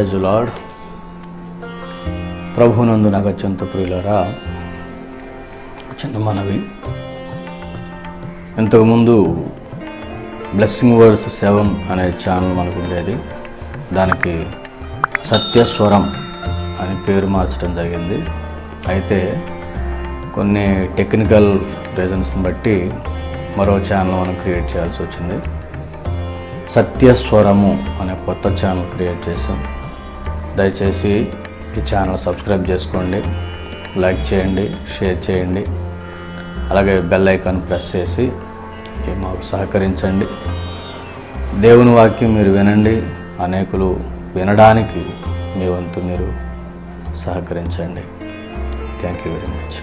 Praise the lord. ప్రభువునందు నాకు అత్యంత ప్రియులారా, చిన్న మనవి. ఇంతకుముందు బ్లెస్సింగ్ వర్డ్స్ 7 అనే ఛానల్ మనకు ఉండేది. దానికి సత్యస్వరం అని పేరు మార్చడం జరిగింది. అయితే కొన్ని టెక్నికల్ రీజన్స్ని బట్టి మరో ఛానల్ మనం క్రియేట్ చేయాల్సి వచ్చింది. సత్యస్వరము అనే కొత్త ఛానల్ క్రియేట్ చేసాం. దయచేసి ఈ ఛానల్ సబ్స్క్రైబ్ చేసుకోండి, లైక్ చేయండి, షేర్ చేయండి, అలాగే బెల్ ఐకాన్ ప్రెస్ చేసి మాకు సహకరించండి. దేవుని వాక్యం మీరు వినండి, అనేకులు వినడానికి మీ వంతు మీరు సహకరించండి. Thank you very much.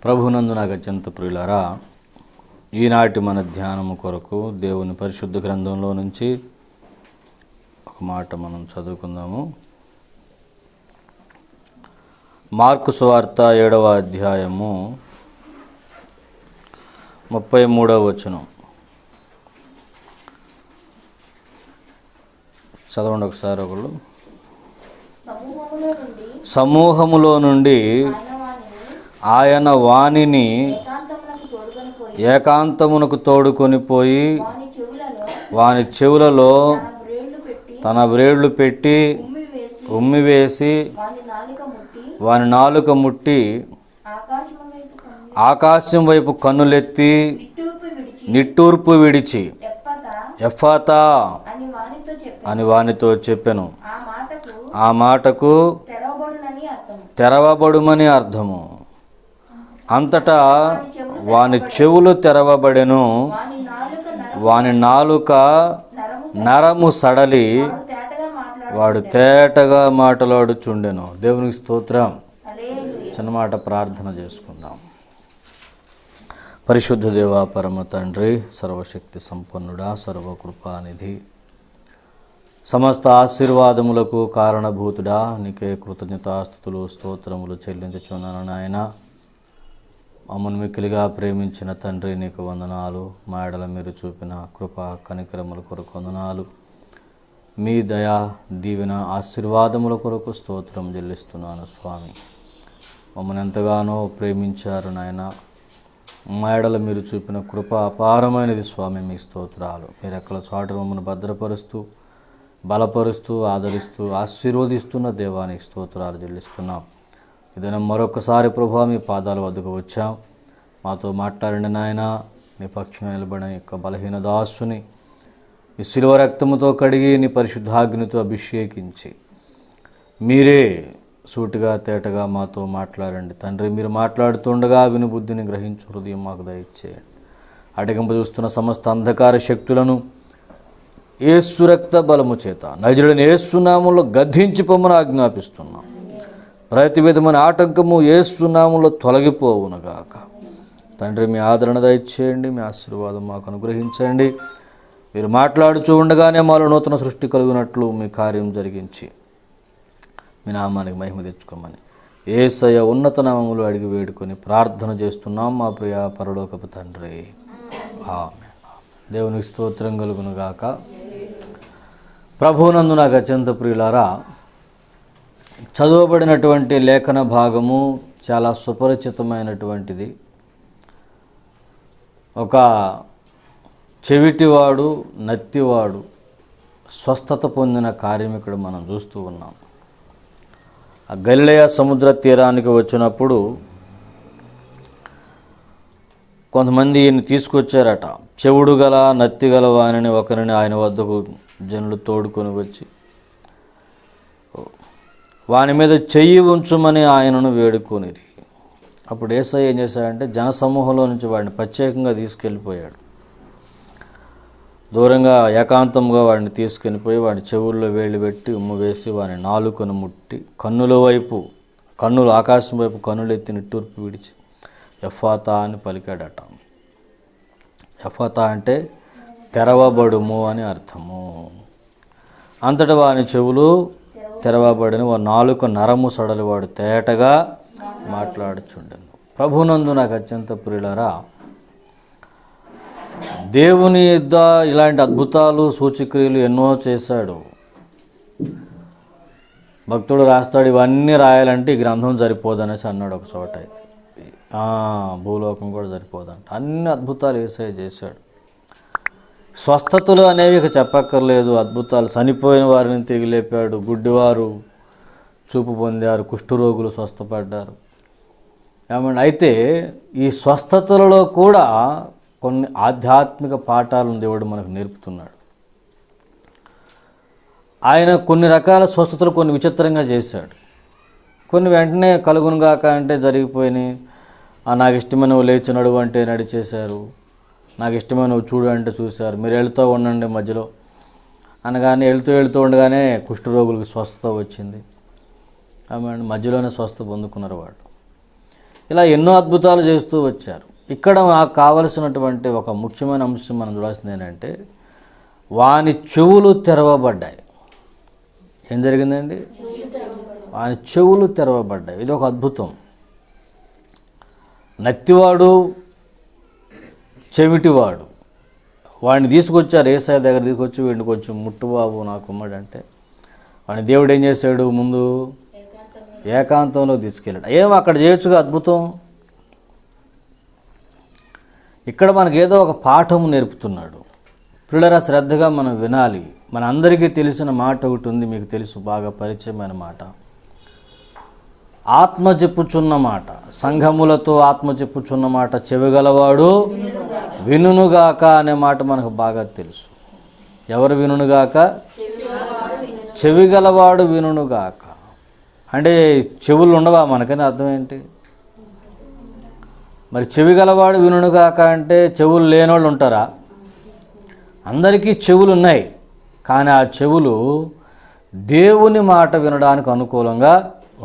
ప్రభునందు నాకు అత్యంత ప్రియులారా, ఈనాటి మన ధ్యానము కొరకు దేవుని పరిశుద్ధ గ్రంథంలో నుంచి ఒక మాట మనం చదువుకుందాము. మార్కు సువార్త 7వ అధ్యాయము 33వ వచనం చదవండి ఒకసారి. ఒకళ్ళు సమూహములో నుండి ఆయన వానిని ఏకాంతమునకు తోడుకొని పోయి వాని చెవులలో తన వ్రేళ్లు పెట్టి ఉమ్మివేసి వాని నాలుక ముట్టి ఆకాశం వైపు కన్నులెత్తి నిట్టూర్పు విడిచి ఎఫ్ఫాతా అని వానితో చెప్పెను. ఆ మాటకు తెరవబడుమని అర్థము. అంతటా వాని చెవులు తెరవబడెను, వాని నాలుక నరము సడలి వాడు తేటగా మాట్లాడుచుండెను. దేవునికి స్తోత్రం. చిన్నమాట ప్రార్థన చేసుకుందాం. పరిశుద్ధ దేవా, పరమ తండ్రి, సర్వశక్తి సంపన్నుడా, సర్వకృపానిధి, సమస్త ఆశీర్వాదములకు కారణభూతుడా, నీకే కృతజ్ఞతాస్తుతులు స్తోత్రములు చెల్లించుచున్నాను నాయన. మమ్మల్ని మిక్కిలిగా ప్రేమించిన తండ్రి, నీకు వందనాలు. మా ఎడల మీరు చూపిన కృప కనికరముల కొరకు వందనాలు. మీ దయా దీవెన ఆశీర్వాదముల కొరకు స్తోత్రం చెల్లిస్తున్నాను స్వామి. మమ్మల్ని ఎంతగానో ప్రేమించారు నాయన. మా ఎడల మీరు చూపిన కృప అపారమైనది స్వామి. మీ స్తోత్రాలు. మీరు ఎక్కల చాటు మమ్మల్ని భద్రపరుస్తూ, బలపరుస్తూ, ఆదరిస్తూ, ఆశీర్వదిస్తున్న దేవానికి స్తోత్రాలు చెల్లిస్తున్నాం. ఇదైనా మరొకసారి ప్రభువా మీ పాదాల వద్దకు వచ్చాం. మాతో మాట్లాడండి నాయన. నీ పక్షంగా నిలబడిన యొక్క బలహీన దాసుని మీ శిలువ రక్తముతో కడిగి నీ పరిశుద్ధాగ్నితో అభిషేకించి మీరే సూటిగా తేటగా మాతో మాట్లాడండి తండ్రి. మీరు మాట్లాడుతుండగా వినుబుద్ధిని గ్రహించు హృదయం మాకు దయచేయండి. అటగింప చూస్తున్న సమస్త అంధకార శక్తులను యేసు రక్త బలము చేత నజరుడైన యేసు నామములో గద్దించి పొమ్మని ఆజ్ఞాపిస్తున్నాం. ప్రతి విధమైన ఆటంకము యేసు నామములో తొలగిపోవునుగాక. తండ్రి, మీ ఆదరణ దయచేయండి, మీ ఆశీర్వాదం మాకు అనుగ్రహించండి. మీరు మాట్లాడుచూ ఉండగానే మాలో నూతన సృష్టి కలిగినట్లు మీ కార్యం జరిగించి మీ నామానికి మహిమ తెచ్చుకోమని యేసయ్య ఉన్నత నామములు అడిగి వేడుకొని ప్రార్థన చేస్తున్నాం మా ప్రియ పరలోకపు తండ్రి, ఆమేన్. దేవునికి స్తోత్రం కలుగునుగాక. ప్రభువునందు నాకు అత్యంత ప్రియులారా, చదవబడినటువంటి లేఖన భాగము చాలా సుపరిచితమైనటువంటిది. ఒక చెవిటివాడు, నత్తివాడు స్వస్థత పొందిన కార్యం ఇక్కడ మనం చూస్తూ ఉన్నాం. ఆ గలిలయ సముద్ర తీరానికి వచ్చినప్పుడు కొంతమంది ఈయన తీసుకొచ్చారట. చెవుడు గల, నత్తి గల వానిని ఒకరిని ఆయన వద్దకు జనులు తోడుకొని వచ్చి వాని మీద చెయ్యి ఉంచుమని ఆయనను వేడుకొనిరి. అప్పుడు యేసయ్య ఏం చేశాడంటే జనసమూహంలో నుంచి వాడిని ప్రత్యేకంగా తీసుకెళ్ళిపోయాడు. దూరంగా ఏకాంతంగా వాడిని తీసుకెళ్ళిపోయి వాడి చెవుల్లో వేళ్ళు పెట్టి ఉమ్ము వేసి వాని నాలుకను ముట్టి కన్నులు ఆకాశం వైపు కన్నులెత్తి నిట్టూర్పు విడిచి ఎఫ్ఫాతా అని పలికాడట. ఎఫ్ఫాతా అంటే తెరవబడుము అని అర్థము. అంతటా వాని చెవులు తెరవబడిన వాడు నాలుక నరము సడలి వాడు తేటగా మాట్లాడుచుండెను. ప్రభునందు నాకు అత్యంత ప్రియులారా, దేవుని యుద్ధ ఇలాంటి అద్భుతాలు సూచక్రియలు ఎన్నో చేశాడు. భక్తుడు రాస్తాడు, ఇవన్నీ రాయాలంటే ఈ గ్రంథం సరిపోదనేసి అన్నాడు ఒక చోట. అయితే భూలోకం కూడా సరిపోదంట. అన్ని అద్భుతాలు యేసయ్య చేశాడు. స్వస్థతలు అనేవి ఇక చెప్పక్కర్లేదు. అద్భుతాలు, చనిపోయిన వారిని తిరిగి లేపాడు, గుడ్డివారు చూపు పొందారు, కుష్ఠరోగులు స్వస్థపడ్డారు. ఏమండి, అయితే ఈ స్వస్థతలలో కూడా కొన్ని ఆధ్యాత్మిక పాఠాలను దేవుడు మనకు నేర్పుతున్నాడు. ఆయన కొన్ని రకాల స్వస్థతలు కొన్ని విచిత్రంగా చేశాడు. కొన్ని వెంటనే కలుగునుగాక అంటే జరిగిపోయినాయి. నాకు ఇష్టమైన నువ్వు లేచి నడువు అంటే నడిచేశారు, నాకు ఇష్టమైన నువ్వు చూడు అంటే చూశారు, మీరు వెళుతూ ఉండండి మధ్యలో అనగానే వెళుతూ ఉండగానే కుష్ఠరోగులకు స్వస్థత వచ్చింది. ఆమె మధ్యలోనే స్వస్థత పొందుకున్నారు వాళ్ళు. ఇలా ఎన్నో అద్భుతాలు చేస్తూ వచ్చారు. ఇక్కడ మాకు కావలసినటువంటి ఒక ముఖ్యమైన అంశం మనం చూడాల్సింది ఏంటంటే, వాని చెవులు తెరవబడ్డాయి. ఏం జరిగిందండి? వాని చెవులు తెరవబడ్డాయి. ఇది ఒక అద్భుతం. నత్తివాడు, చెవిటివాడు, వాడిని తీసుకొచ్చారు యేసయ్య దగ్గర తీసుకొచ్చి, వీడిని కొంచెం ముట్టుబాబు నా కుమ్మడంటే వాడిని దేవుడు ఏం చేశాడు? ముందు ఏకాంతంలో తీసుకెళ్ళాడు. ఏం అక్కడ చేయొచ్చుగా అద్భుతం. ఇక్కడ మనకు ఏదో ఒక పాఠం నేర్పుతున్నాడు. పిల్లరా, శ్రద్ధగా మనం వినాలి. మన అందరికీ తెలిసిన మాట ఒకటి ఉంది, మీకు తెలుసు, బాగా పరిచయమైన మాట. ఆత్మ చెప్పుచున్న మాట, సంఘములతో ఆత్మ చెప్పుచున్న మాట, చెవిగలవాడు వినుగాక అనే మాట మనకు బాగా తెలుసు. ఎవరు వినుగాక? చెవిగలవాడు వినుగాక. అంటే చెవులు ఉండవా మనకని అర్థం ఏంటి? మరి చెవిగలవాడు వినుగాక అంటే చెవులు లేనోళ్ళు ఉంటారా? అందరికీ చెవులు ఉన్నాయి, కానీ ఆ చెవులు దేవుని మాట వినడానికి అనుకూలంగా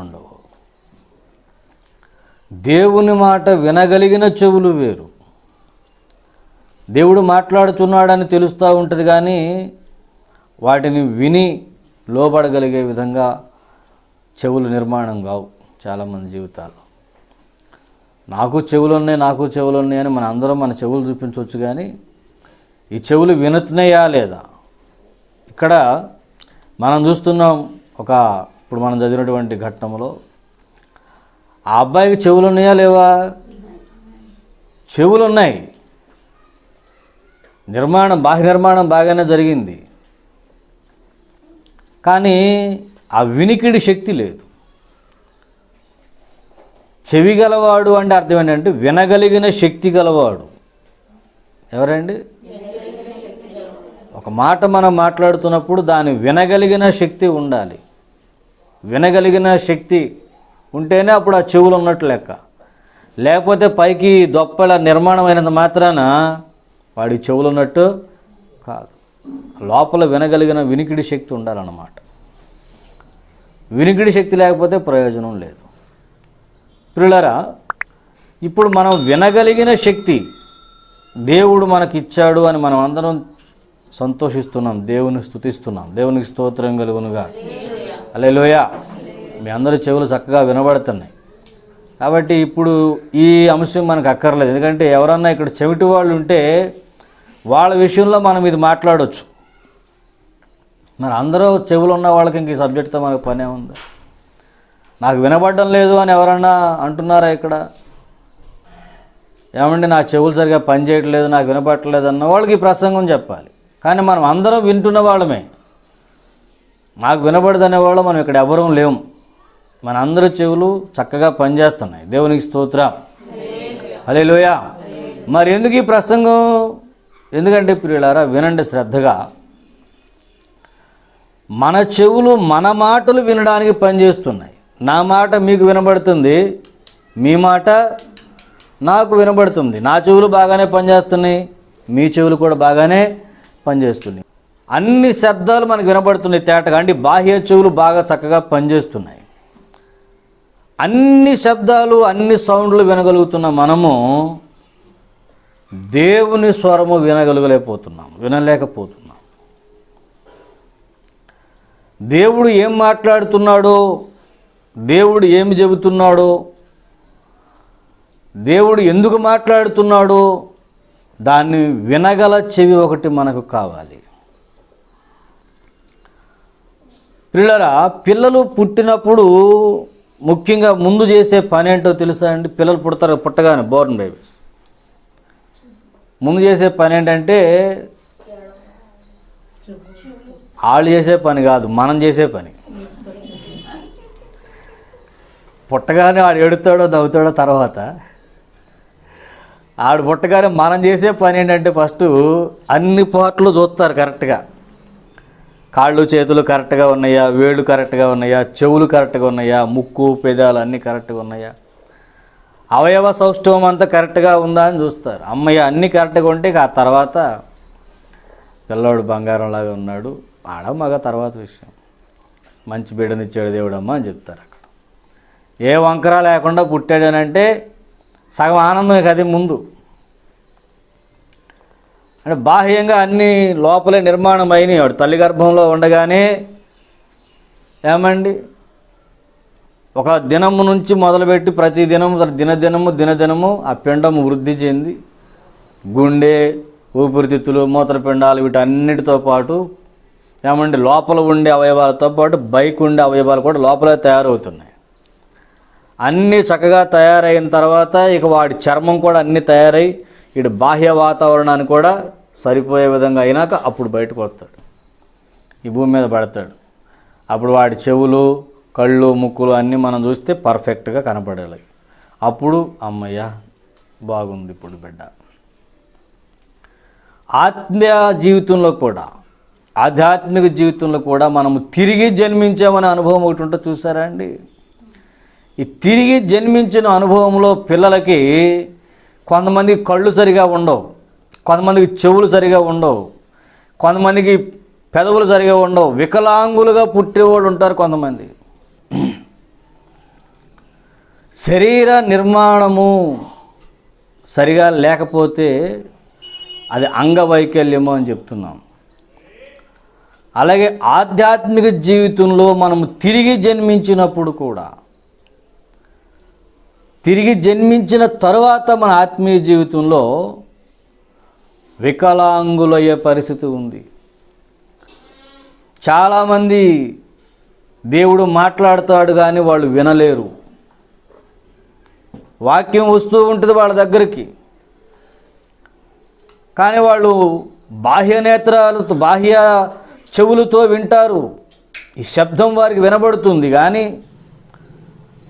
ఉండవు. దేవుని మాట వినగలిగిన చెవులు వేరు. దేవుడు మాట్లాడుతున్నాడని తెలుస్తూ ఉంటుంది, కానీ వాటిని విని లోబడగలిగే విధంగా చెవులు నిర్మాణం కావు చాలామంది జీవితాల్లో. నాకు చెవులు ఉన్నాయి అని మన అందరం మన చెవులు చూపించవచ్చు, కానీ ఈ చెవులు వినుతున్నాయా లేదా? ఇక్కడ మనం చూస్తున్నాం, ఇప్పుడు మనం చదివినటువంటి ఘట్టంలో ఆ అబ్బాయికి చెవులు ఉన్నాయా లేవా? చెవులు ఉన్నాయి. బాహ్య నిర్మాణం బాగానే జరిగింది, కానీ ఆ వినికిడి శక్తి లేదు. చెవి గలవాడు అంటే అర్థం ఏంటంటే వినగలిగిన శక్తి గలవాడు. ఎవరండి? ఒక మాట మనం మాట్లాడుతున్నప్పుడు దాన్ని వినగలిగిన శక్తి ఉండాలి. వినగలిగిన శక్తి ఉంటేనే అప్పుడు ఆ చెవులు ఉన్నట్టు లెక్క. లేకపోతే పైకి దొప్పల నిర్మాణమైనంత మాత్రాన వాడి చెవులు ఉన్నట్టు కాదు. లోపల వినగలిగిన వినికిడి శక్తి ఉండాలన్నమాట. వినికిడి శక్తి లేకపోతే ప్రయోజనం లేదు. ప్రియులారా, ఇప్పుడు మనం వినగలిగిన శక్తి దేవుడు మనకిచ్చాడు అని మనం అందరం సంతోషిస్తున్నాం, దేవుని స్తుతిస్తున్నాం. దేవునికి స్తోత్రం కలుగునుగా. హల్లెలూయా. మీ అందరి చెవులు చక్కగా వినబడుతున్నాయి. కాబట్టి ఇప్పుడు ఈ అంశం మనకు అక్కర్లేదు, ఎందుకంటే ఎవరన్నా ఇక్కడ చెవిటి వాళ్ళు ఉంటే వాళ్ళ విషయంలో మనం ఇది మాట్లాడవచ్చు. మరి అందరూ చెవులు ఉన్న వాళ్ళకి ఇంక ఈ సబ్జెక్ట్తో మనకు పనే ఉంది. నాకు వినబడడం లేదు అని ఎవరన్నా అంటున్నారా ఇక్కడ? ఏమండి, నా చెవులు సరిగా పనిచేయట్లేదు, నాకు వినపడట్లేదు అన్న వాళ్ళకి ఈ ప్రసంగం చెప్పాలి. కానీ మనం అందరం వింటున్న వాళ్ళమే. నాకు వినబడదు అనేవాళ్ళు మనం ఇక్కడ ఎవరూ లేము. మన అందరి చెవులు చక్కగా పనిచేస్తున్నాయి. దేవునికి స్తోత్రం. హల్లెలూయా. మరి ఎందుకు ఈ ప్రసంగం? ఎందుకంటే ప్రియులారా, వినండి శ్రద్ధగా. మన చెవులు మన మాటలు వినడానికి పనిచేస్తున్నాయి. నా మాట మీకు వినబడుతుంది, మీ మాట నాకు వినబడుతుంది. నా చెవులు బాగానే పనిచేస్తున్నాయి, మీ చెవులు కూడా బాగానే పనిచేస్తున్నాయి. అన్ని శబ్దాలు మనకు వినబడుతున్నాయి తేటగా. అంటే బాహ్య చెవులు బాగా చక్కగా పనిచేస్తున్నాయి. అన్ని శబ్దాలు, అన్ని సౌండ్లు వినగలుగుతున్న మనము దేవుని స్వరము వినలేకపోతున్నాం. దేవుడు ఏం మాట్లాడుతున్నాడో, దేవుడు ఏమి చెబుతున్నాడో దేవుడు ఎందుకు మాట్లాడుతున్నాడో దాన్ని వినగల చెవి ఒకటి మనకు కావాలి. పిల్లలు పుట్టినప్పుడు ముఖ్యంగా ముందు చేసే పని ఏంటో తెలుసా అండి? పిల్లలు పుట్టగానే బోర్న్ బేబీస్ ముందు చేసే పని ఏంటంటే వాళ్ళు చేసే పని కాదు, మనం చేసే పని. పుట్టగానే వాడు ఎడుతాడో నవ్వుతాడో తర్వాత, ఆడు పుట్టగానే మనం చేసే పని ఏంటంటే ఫస్ట్ అన్ని పార్ట్లు చూస్తారు కరెక్ట్గా. కాళ్ళు చేతులు కరెక్ట్గా ఉన్నాయా, వేళ్ళు కరెక్ట్గా ఉన్నాయా, చెవులు కరెక్ట్గా ఉన్నాయా, ముక్కు పెదాలు అన్నీ కరెక్ట్గా ఉన్నాయా, అవయవ సౌష్ఠవం అంతా కరెక్ట్గా ఉందా అని చూస్తారు. అమ్మయ్య అన్నీ కరెక్ట్గా ఉంటే ఆ తర్వాత పిల్లాడు బంగారంలాగా ఉన్నాడు, ఆడ మగ తర్వాత విషయం, మంచి బిడ్డనిచ్చాడు దేవుడమ్మ అని చెప్తారు. అక్కడ ఏ వంకర లేకుండా పుట్టాడనంటే సగం ఆనందమే కదే ముందు. అంటే బాహ్యంగా అన్నీ లోపలే నిర్మాణం అయినాయి. వాడు తల్లి గర్భంలో ఉండగానే ఏమండి ఒక దినము నుంచి మొదలుపెట్టి ప్రతి దినదినము ఆ పిండము వృద్ధి చెంది గుండె, ఊపిరితిత్తులు, మూత్రపిండాలు వీటన్నిటితో పాటు ఏమండి లోపల ఉండే అవయవాలతో పాటు బయట ఉండే అవయవాలు కూడా లోపలే తయారవుతున్నాయి. అన్నీ చక్కగా తయారైన తర్వాత ఇక వాడి చర్మం కూడా అన్నీ తయారై ఇటు బాహ్య వాతావరణాన్ని కూడా సరిపోయే విధంగా అయినాక అప్పుడు బయటకు వస్తాడు, ఈ భూమి మీద పడతాడు. అప్పుడు వాడి చెవులు, కళ్ళు, ముక్కులు అన్నీ మనం చూస్తే పర్ఫెక్ట్గా కనపడాలి. అప్పుడు అమ్మయ్య బాగుంది ఇప్పుడు బిడ్డ. ఆధ్యాత్మిక జీవితంలో కూడా మనము తిరిగి జన్మించామనే అనుభవం ఒకటి ఉంటే చూసారా అండి? ఈ తిరిగి జన్మించిన అనుభవంలో పిల్లలకి కొంతమందికి కళ్ళు సరిగా ఉండవు, కొంతమందికి చెవులు సరిగా ఉండవు, కొంతమందికి పెదవులు సరిగా ఉండవు, వికలాంగులుగా పుట్టేవాళ్ళు ఉంటారు. కొంతమంది శరీర నిర్మాణము సరిగా లేకపోతే అది అంగవైకల్యము అని చెప్తున్నాం. అలాగే ఆధ్యాత్మిక జీవితంలో మనము తిరిగి జన్మించినప్పుడు కూడా, తిరిగి జన్మించిన తరువాత మన ఆత్మీయ జీవితంలో వికలాంగులయ్యే పరిస్థితి ఉంది. చాలామంది దేవుడు మాట్లాడతాడు కానీ వాళ్ళు వినలేరు. వాక్యం వస్తూ ఉంటుంది వాళ్ళ దగ్గరికి, కానీ వాళ్ళు బాహ్య నేత్రాలతో, బాహ్య చెవులతో వింటారు. ఈ శబ్దం వారికి వినబడుతుంది కానీ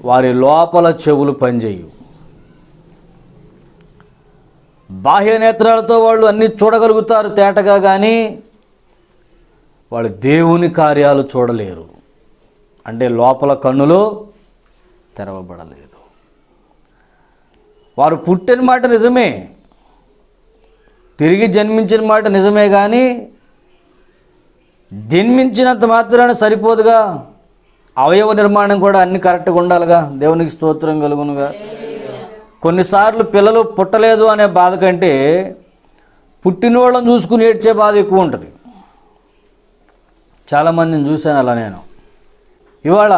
వారి లోపల చెవులు పనిచేయవు. బాహ్య నేత్రాలతో వాళ్ళు అన్నీ చూడగలుగుతారు తేటగా, కానీ వాళ్ళు దేవుని కార్యాలు చూడలేరు. అంటే లోపల కన్నులు తెరవబడలేదు. వారు పుట్టిన మాట నిజమే, తిరిగి జన్మించిన మాట నిజమే, కానీ జన్మించినంత మాత్రాన సరిపోదుగా. అవయవ నిర్మాణం కూడా అన్ని కరెక్ట్గా ఉండాలిగా. దేవునికి స్తోత్రం కలుగునుగా. కొన్నిసార్లు పిల్లలు పుట్టలేదు అనే బాధ కంటే పుట్టినోళ్ళని చూసుకుని ఏడ్చే బాధ ఎక్కువ ఉంటుంది. చాలామందిని చూశాను అలా నేను. ఇవాళ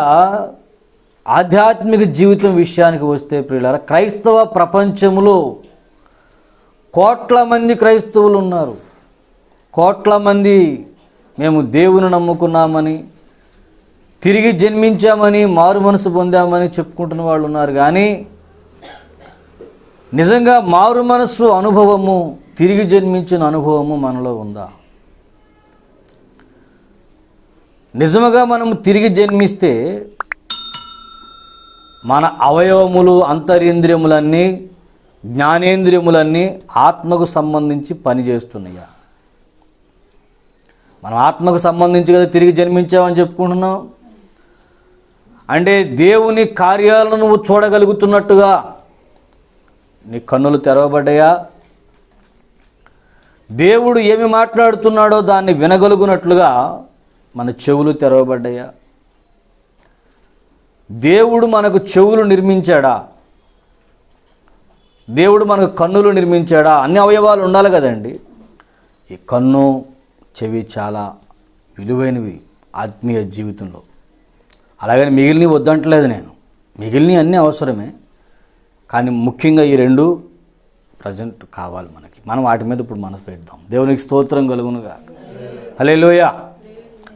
ఆధ్యాత్మిక జీవితం విషయానికి వస్తే ప్రియులారా, క్రైస్తవ ప్రపంచంలో కోట్ల మంది క్రైస్తవులు ఉన్నారు. కోట్ల మంది మేము దేవుని నమ్ముకున్నామని, తిరిగి జన్మించామని, మారు మనసు పొందామని చెప్పుకుంటున్న వాళ్ళు ఉన్నారు. కానీ నిజంగా మారు మనసు అనుభవము, తిరిగి జన్మించిన అనుభవము మనలో ఉందా? నిజముగా మనము తిరిగి జన్మిస్తే మన అవయవములు, అంతరింద్రియములన్నీ, జ్ఞానేంద్రియములన్నీ ఆత్మకు సంబంధించి పనిచేస్తున్నాయా? మనం ఆత్మకు సంబంధించి కదా తిరిగి జన్మించామని చెప్పుకుంటున్నాం. అంటే దేవుని కార్యాలను నువ్వు చూడగలుగుతున్నట్టుగా నీ కన్నులు తెరవబడ్డాయా? దేవుడు ఏమి మాట్లాడుతున్నాడో దాన్ని వినగలుగునట్లుగా మన చెవులు తెరవబడ్డాయా? దేవుడు మనకు చెవులు నిర్మించాడా? దేవుడు మనకు కన్నులు నిర్మించాడా? అన్ని అవయవాలు ఉండాలి కదండి. ఈ కన్ను, చెవి చాలా విలువైనవి ఆత్మీయ జీవితంలో. అలాగని మిగిలినవి వద్దంటలేదు నేను, మిగిలినవి అన్నీ అవసరమే. కానీ ముఖ్యంగా ఈ రెండు ప్రజెంట్ కావాలి మనకి. మనం వాటి మీద ఇప్పుడు మనసు పెడదాం. దేవునికి స్తోత్రం కలుగునుగా. హల్లెలూయా.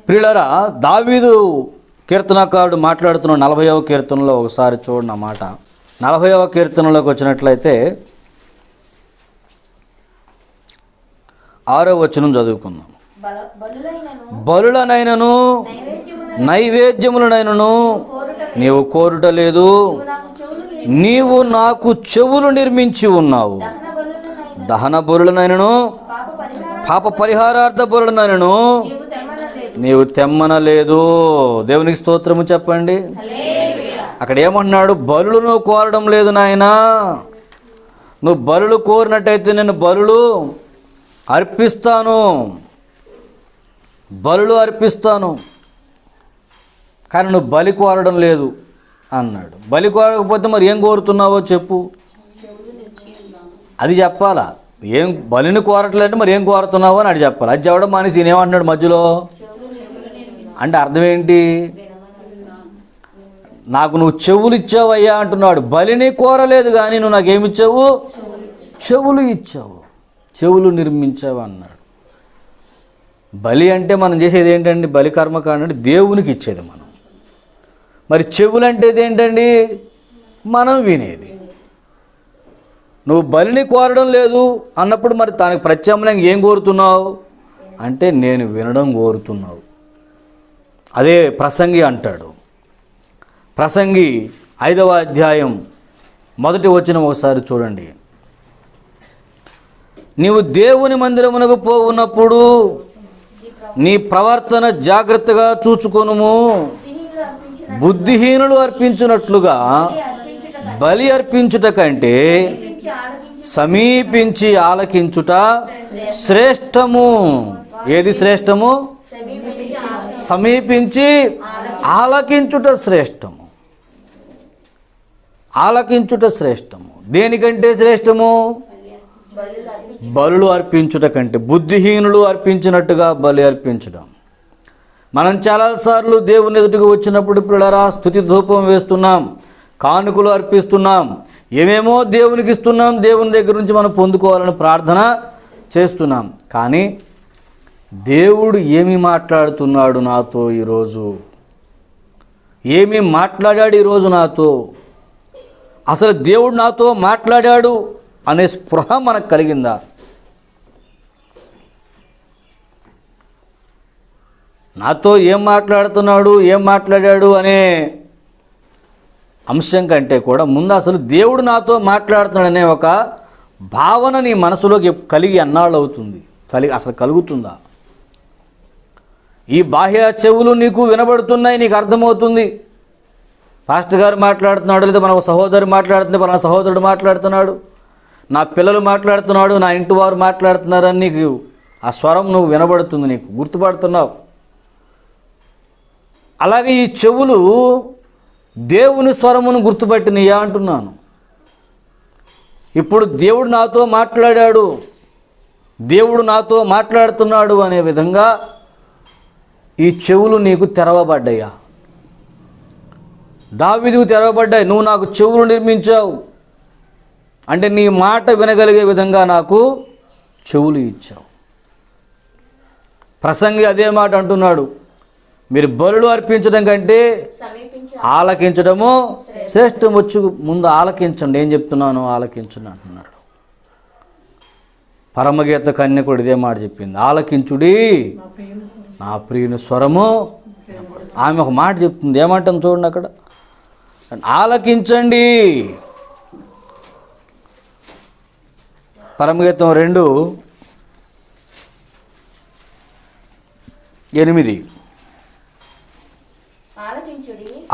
ప్రియులారా, దావీదు కీర్తనకారుడు మాట్లాడుతున్న 40వ కీర్తనలో ఒకసారి చూడండి ఆ మాట. 40వ కీర్తనలోకి వచ్చినట్లయితే 6వ వచనం చదువుకుందాం. బలులనైనను నైవేద్యములనైనను నీవు కోరుట లేదు, నీవు నాకు చెవులు నిర్మించి ఉన్నావు. దహన బలులనైనను పాప పరిహారార్థ బలులనైనను నీవు తెమ్మనలేదు. దేవునికి స్తోత్రము చెప్పండి. అక్కడ ఏమన్నాడు? బలులు నువ్వు కోరడం లేదు నాయనా. నువ్వు బలులు కోరినట్టయితే నేను బలులు అర్పిస్తాను, బలులు అర్పిస్తాను, కానీ నువ్వు బలి కోరడం లేదు అన్నాడు. బలి కోరకపోతే మరి ఏం కోరుతున్నావో చెప్పు, అది చెప్పాలా. ఏం బలిని కోరట్లేదంటే మరి ఏం కోరుతున్నావో అని అది చెప్పాలి. అది చెప్పడం మానేసి ఈయన ఏమంటున్నాడు మధ్యలో అంటే అర్థం ఏంటి? నాకు నువ్వు చెవులు ఇచ్చావయ్యా అంటున్నాడు. బలిని కోరలేదు కానీ నువ్వు నాకేమిచ్చావు? చెవులు ఇచ్చావు, చెవులు నిర్మించావు అన్నాడు. బలి అంటే మనం చేసేది ఏంటండి? బలి కర్మకాండ అంటే దేవునికి ఇచ్చేది మనం. మరి చెవులు అంటే ఏంటండి? మనం వినేది. నువ్వు బలిని కోరడం లేదు అన్నప్పుడు మరి దానికి ప్రత్యామ్నాయంగా ఏం కోరుతున్నావు అంటే నేను వినడం కోరుతున్నావు. అదే ప్రసంగి అంటాడు. ప్రసంగి 5వ అధ్యాయం 1వ వచనం ఒకసారి చూడండి. నీవు దేవుని మందిరమునకు పోవున్నప్పుడు నీ ప్రవర్తన జాగ్రత్తగా చూచుకొనుము. బుద్ధిహీనులు అర్పించినట్లుగా బలి అర్పించుట కంటే సమీపించి ఆలకించుట శ్రేష్టము. ఏది శ్రేష్టము? సమీపించి ఆలకించుట శ్రేష్టము. ఆలకించుట శ్రేష్టము. దేనికంటే శ్రేష్టము? బలులు అర్పించుట కంటే. బుద్ధిహీనులు అర్పించినట్టుగా బలి అర్పించడం. మనం చాలాసార్లు దేవుని ఎదుటికి వచ్చినప్పుడు పిల్లరా స్తుతి ధూపం వేస్తున్నాం, కానుకలు అర్పిస్తున్నాం, ఏమేమో దేవునికి ఇస్తున్నాం, దేవుని దగ్గర నుంచి మనం పొందుకోవాలని ప్రార్థన చేస్తున్నాం. కానీ దేవుడు ఏమి మాట్లాడుతున్నాడు నాతో ఈరోజు? ఏమి మాట్లాడాడు ఈరోజు నాతో? అసలు దేవుడు నాతో మాట్లాడాడు అనే స్పృహ మనకు కలిగిందా? నాతో ఏం మాట్లాడుతున్నాడు, ఏం మాట్లాడాడు అనే అంశం కంటే కూడా ముందు అసలు దేవుడు నాతో మాట్లాడుతున్నాడనే ఒక భావన నీ మనసులోకి కలిగి అన్నాళ్ళు అవుతుంది. అసలు కలుగుతుందా? ఈ బాహ్య చెవులు నీకు వినబడుతున్నాయి, నీకు అర్థమవుతుంది. పాస్టర్ గారు మాట్లాడుతున్నాడు, లేదా మన సహోదరు మాట్లాడుతుంది, మన సహోదరుడు మాట్లాడుతున్నాడు, నా పిల్లలు మాట్లాడుతున్నాడు, నా ఇంటి వారు మాట్లాడుతున్నారని నీకు ఆ స్వరం నువ్వు వినబడుతుంది, నీకు గుర్తుపడుతున్నావు. అలాగే ఈ చెవులు దేవుని స్వరమును గుర్తుపట్టినయా అంటున్నాను. ఇప్పుడు దేవుడు నాతో మాట్లాడాడు, దేవుడు నాతో మాట్లాడుతున్నాడు అనే విధంగా ఈ చెవులు నీకు తెరవబడ్డాయా? దావీదుకు తెరవబడ్డాయి. నువ్వు నాకు చెవులు నిర్మించావు అంటే నీ మాట వినగలిగే విధంగా నాకు చెవులు ఇచ్చావు. ప్రసంగి అదే మాట అంటున్నాడు. మీరు బలులు అర్పించడం కంటే ఆలకించడము శ్రేష్టం. వచ్చి ముందు ఆలకించండి. ఏం చెప్తున్నాను? ఆలకించండి అంటున్నాడు. పరమగీత కన్యకుడు ఇదే మాట చెప్పింది. ఆలకించుడి నా ప్రియుని స్వరము. ఆమె ఒక మాట చెప్తుంది. ఏమంటాం చూడండి అక్కడ. ఆలకించండి. పరమగీతం 2:8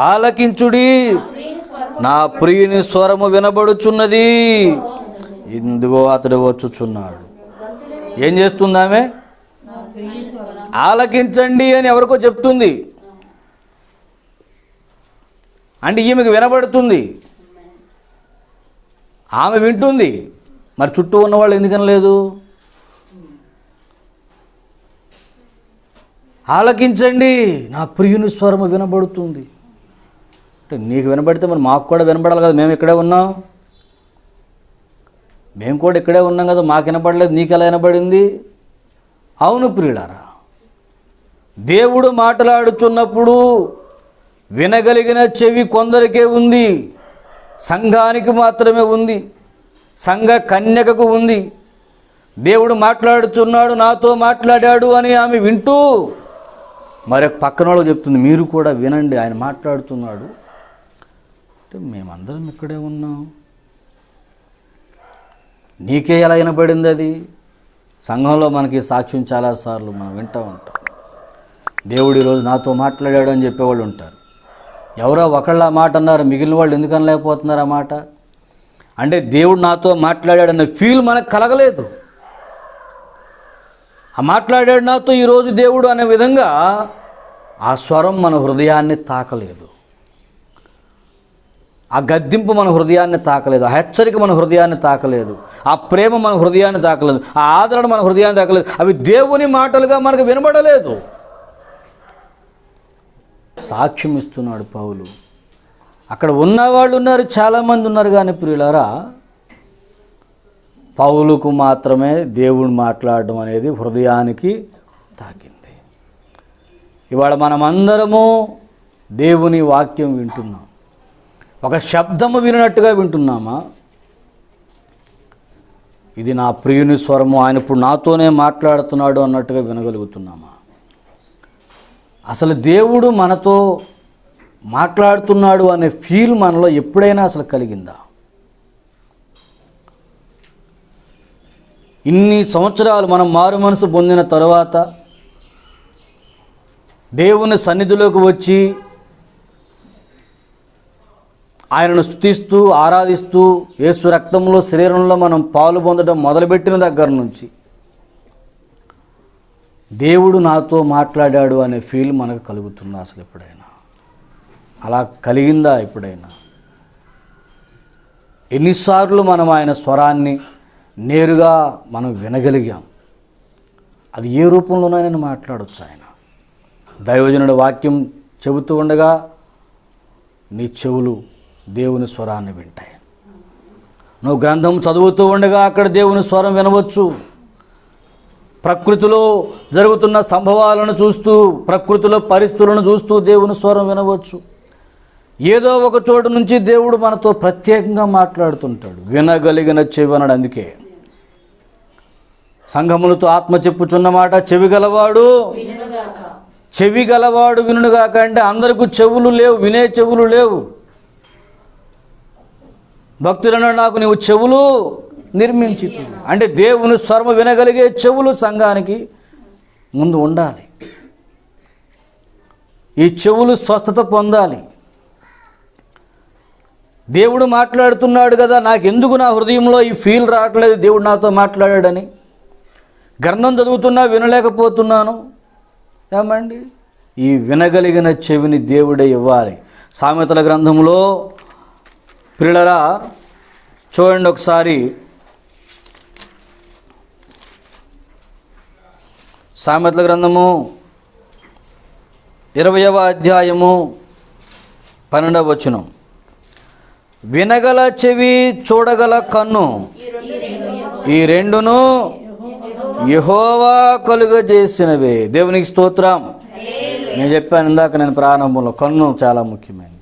ఆలకించుడి నా ప్రియుని స్వరము వినబడుచున్నది, ఇందుగో అతడు వచ్చుచున్నాడు. ఏం చేస్తుంది ఆమె? ఆలకించండి అని ఎవరికో చెప్తుంది. అంటే ఈమెకు వినబడుతుంది, ఆమె వింటుంది. మరి చుట్టూ ఉన్నవాళ్ళు ఎందుకనలేదు? ఆలకించండి నా ప్రియుని స్వరము వినబడుతుంది అంటే నీకు వినబడితే మరి మాకు కూడా వినబడాలి కదా, మేము ఇక్కడే ఉన్నాం. మేము కూడా ఇక్కడే ఉన్నాం కదా, మాకు వినపడలేదు, నీకు ఎలా వినపడింది? అవును ప్రియులారా, దేవుడు మాట్లాడుచున్నప్పుడు వినగలిగిన చెవి కొందరికే ఉంది, సంఘానికి మాత్రమే ఉంది, సంఘ కన్యకకు ఉంది. దేవుడు మాట్లాడుచున్నాడు, నాతో మాట్లాడాడు అని ఆమె వింటూ మరి పక్కన వాళ్ళు చెప్తుంది, మీరు కూడా వినండి, ఆయన మాట్లాడుతున్నాడు అంటే. మేమందరం ఇక్కడే ఉన్నాం, నీకే ఎలా వినబడింది? అది సంఘంలో మనకి సాక్ష్యం చాలాసార్లు మనం వింటూ ఉంటాం. దేవుడు ఈరోజు నాతో మాట్లాడాడు అని చెప్పేవాళ్ళు ఉంటారు. ఎవరో ఒకళ్ళ మాట అన్నారు, మిగిలిన వాళ్ళు ఎందుకు అనలేకపోతున్నారు ఆ మాట? అంటే దేవుడు నాతో మాట్లాడాడన్న ఫీల్ మనకు కలగలేదు. ఆ మాట్లాడాడు నాతో ఈరోజు దేవుడు అనే విధంగా ఆ స్వరం మన హృదయాన్ని తాకలేదు, ఆ గద్దింపు మన హృదయాన్ని తాకలేదు, ఆ హెచ్చరిక మన హృదయాన్ని తాకలేదు, ఆ ప్రేమ మన హృదయాన్ని తాకలేదు, ఆ ఆదరణ మన హృదయాన్ని తాకలేదు. అవి దేవుని మాటలుగా మనకు వినబడలేదు. సాక్ష్యం ఇస్తున్నాడు పౌలు. అక్కడ ఉన్నవాళ్ళు ఉన్నారు, చాలామంది ఉన్నారు, కానీ ప్రియులారా, పౌలుకు మాత్రమే దేవుడు మాట్లాడడం అనేది హృదయానికి తాకింది. ఇవాళ మనమందరము దేవుని వాక్యం వింటున్నాం. ఒక శబ్దము వినట్టుగా వింటున్నామా? ఇది నా ప్రియుని స్వరము, ఆయన ఇప్పుడు నాతోనే మాట్లాడుతున్నాడు అన్నట్టుగా వినగలుగుతున్నామా? అసలు దేవుడు మనతో మాట్లాడుతున్నాడు అనే ఫీల్ మనలో ఎప్పుడైనా అసలు కలిగిందా? ఇన్ని సంవత్సరాలు మనం మారు మనసు పొందిన తరువాత దేవుని సన్నిధిలోకి వచ్చి ఆయనను స్తుతిస్తూ ఆరాధిస్తూ యేసు రక్తంలో శరీరంలో మనం పాలు పొందడం మొదలుపెట్టిన దగ్గర నుంచి దేవుడు నాతో మాట్లాడాడు అనే ఫీల్ మనకు కలుగుతుందా? అసలు ఎప్పుడైనా అలా కలిగిందా? ఎప్పుడైనా? ఎన్నిసార్లు మనం ఆయన స్వరాన్ని నేరుగా మనం వినగలిగాం? అది ఏ రూపంలోనైనా మాట్లాడవచ్చు. ఆయన దైవజనుడి వాక్యం చెబుతూ ఉండగా నీ చెవులు దేవుని స్వరాన్ని వింటాయి. నువ్వు గ్రంథం చదువుతూ ఉండగా అక్కడ దేవుని స్వరం వినవచ్చు. ప్రకృతిలో జరుగుతున్న సంభవాలను చూస్తూ, ప్రకృతిలో పరిస్థితులను చూస్తూ దేవుని స్వరం వినవచ్చు. ఏదో ఒక చోటు నుంచి దేవుడు మనతో ప్రత్యేకంగా మాట్లాడుతుంటాడు. వినగలిగిన చెవి అన్నాడు. అందుకే సంఘములతో ఆత్మ చెప్పుచున్న మాట, చెవి గలవాడు వినుగాక. అంటే అందరికీ చెవులు లేవు, వినే చెవులు లేవు. భక్తులను నాకు నీవు చెవులు నిర్మించి, అంటే దేవుని స్వరం వినగలిగే చెవులు సంఘానికి ముందు ఉండాలి. ఈ చెవులు స్వస్థత పొందాలి. దేవుడు మాట్లాడుతున్నాడు కదా, నాకెందుకు నా హృదయంలో ఈ ఫీల్ రావట్లేదు దేవుడు నాతో మాట్లాడాడని? గ్రంథం చదువుతున్నా వినలేకపోతున్నాను. ఏమండి, ఈ వినగలిగిన చెవిని దేవుడే ఇవ్వాలి. సామెతల గ్రంథంలో ప్రియులారా చూడండి ఒకసారి, సామెతల గ్రంథము 20వ అధ్యాయము 12వ వచనం. వినగల చెవి, చూడగల కన్ను, ఈ రెండును యెహోవా కలుగజేసినవే. దేవునికి స్తోత్రం. నేను చెప్పాను ఇందాక, నేను ప్రారంభంలో, కన్ను చాలా ముఖ్యమైనది.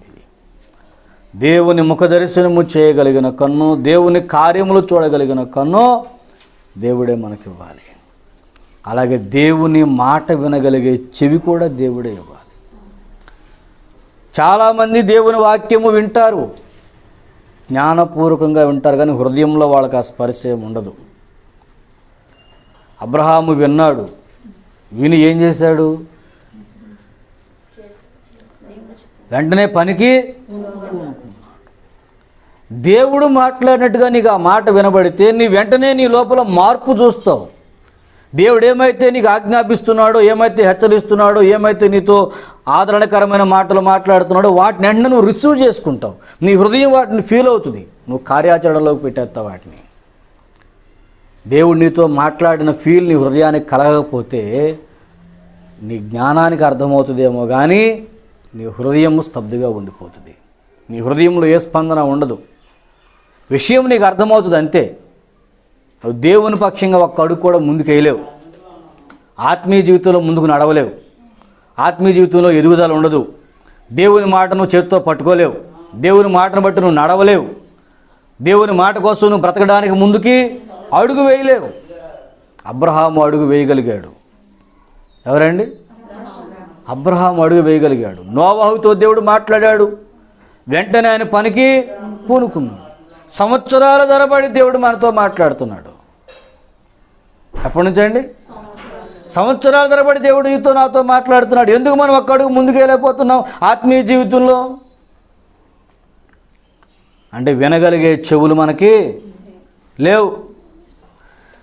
దేవుని ముఖ దర్శనము చేయగలిగిన కన్ను, దేవుని కార్యములు చూడగలిగిన కన్ను దేవుడే మనకి ఇవ్వాలి. అలాగే దేవుని మాట వినగలిగే చెవి కూడా దేవుడే ఇవ్వాలి. చాలామంది దేవుని వాక్యము వింటారు, జ్ఞానపూర్వకంగా వింటారు, కానీ హృదయంలో వాళ్ళకి ఆ స్పర్శ ఉండదు. అబ్రహాము విన్నాడు, విని ఏం చేశాడు? వెంటనే పనికి దేవుడు మాట్లాడినట్టుగా నీకు ఆ మాట వినబడితే నీ వెంటనే నీ లోపల మార్పు చూస్తావు. దేవుడు ఏమైతే నీకు ఆజ్ఞాపిస్తున్నాడో, ఏమైతే హెచ్చరిస్తున్నాడో, ఏమైతే నీతో ఆదరణకరమైన మాటలు మాట్లాడుతున్నాడో వాటిని వెంటనే నువ్వు రిసీవ్ చేసుకుంటావు. నీ హృదయం వాటిని ఫీల్ అవుతుంది, నువ్వు కార్యాచరణలోకి పెట్టేస్తావు వాటిని. దేవుడు నీతో మాట్లాడిన ఫీల్ నీ హృదయానికి కలగకపోతే నీ జ్ఞానానికి అర్థమవుతుందేమో కానీ నీ హృదయం స్తబ్దుగా ఉండిపోతుంది. నీ హృదయంలో ఏ స్పందన ఉండదు. విషయం నీకు అర్థమవుతుంది అంతే, నువ్వు దేవుని పక్షంగా ఒక్క అడుగు కూడా ముందుకు వేయలేవు. ఆత్మీయ జీవితంలో ముందుకు నడవలేవు. ఆత్మీయ జీవితంలో ఎదుగుదల ఉండదు. దేవుని మాటను చేతితో పట్టుకోలేవు. దేవుని మాటను బట్టి నువ్వు నడవలేవు. దేవుని మాట కోసం నువ్వు బ్రతకడానికి ముందుకి అడుగు వేయలేవు. అబ్రహాము అడుగు వేయగలిగాడు. ఎవరండి? అబ్రహాము అడుగు వేయగలిగాడు. నోవాహుతో దేవుడు మాట్లాడాడు. వెంటనే ఆయన పనికి పూనుకున్నాడు. సంవత్సరాల తరబడి దేవుడు మనతో మాట్లాడుతున్నాడు. ఎప్పటి నుంచి అండి? సంవత్సరాల తరబడి దేవుడు నీతో నాతో మాట్లాడుతున్నాడు. ఎందుకు మనం ఒక్క అడుగు ముందుకు వెళ్ళిపోతున్నాం ఆత్మీయ జీవితంలో? అంటే వినగలిగే చెవులు మనకి లేవు.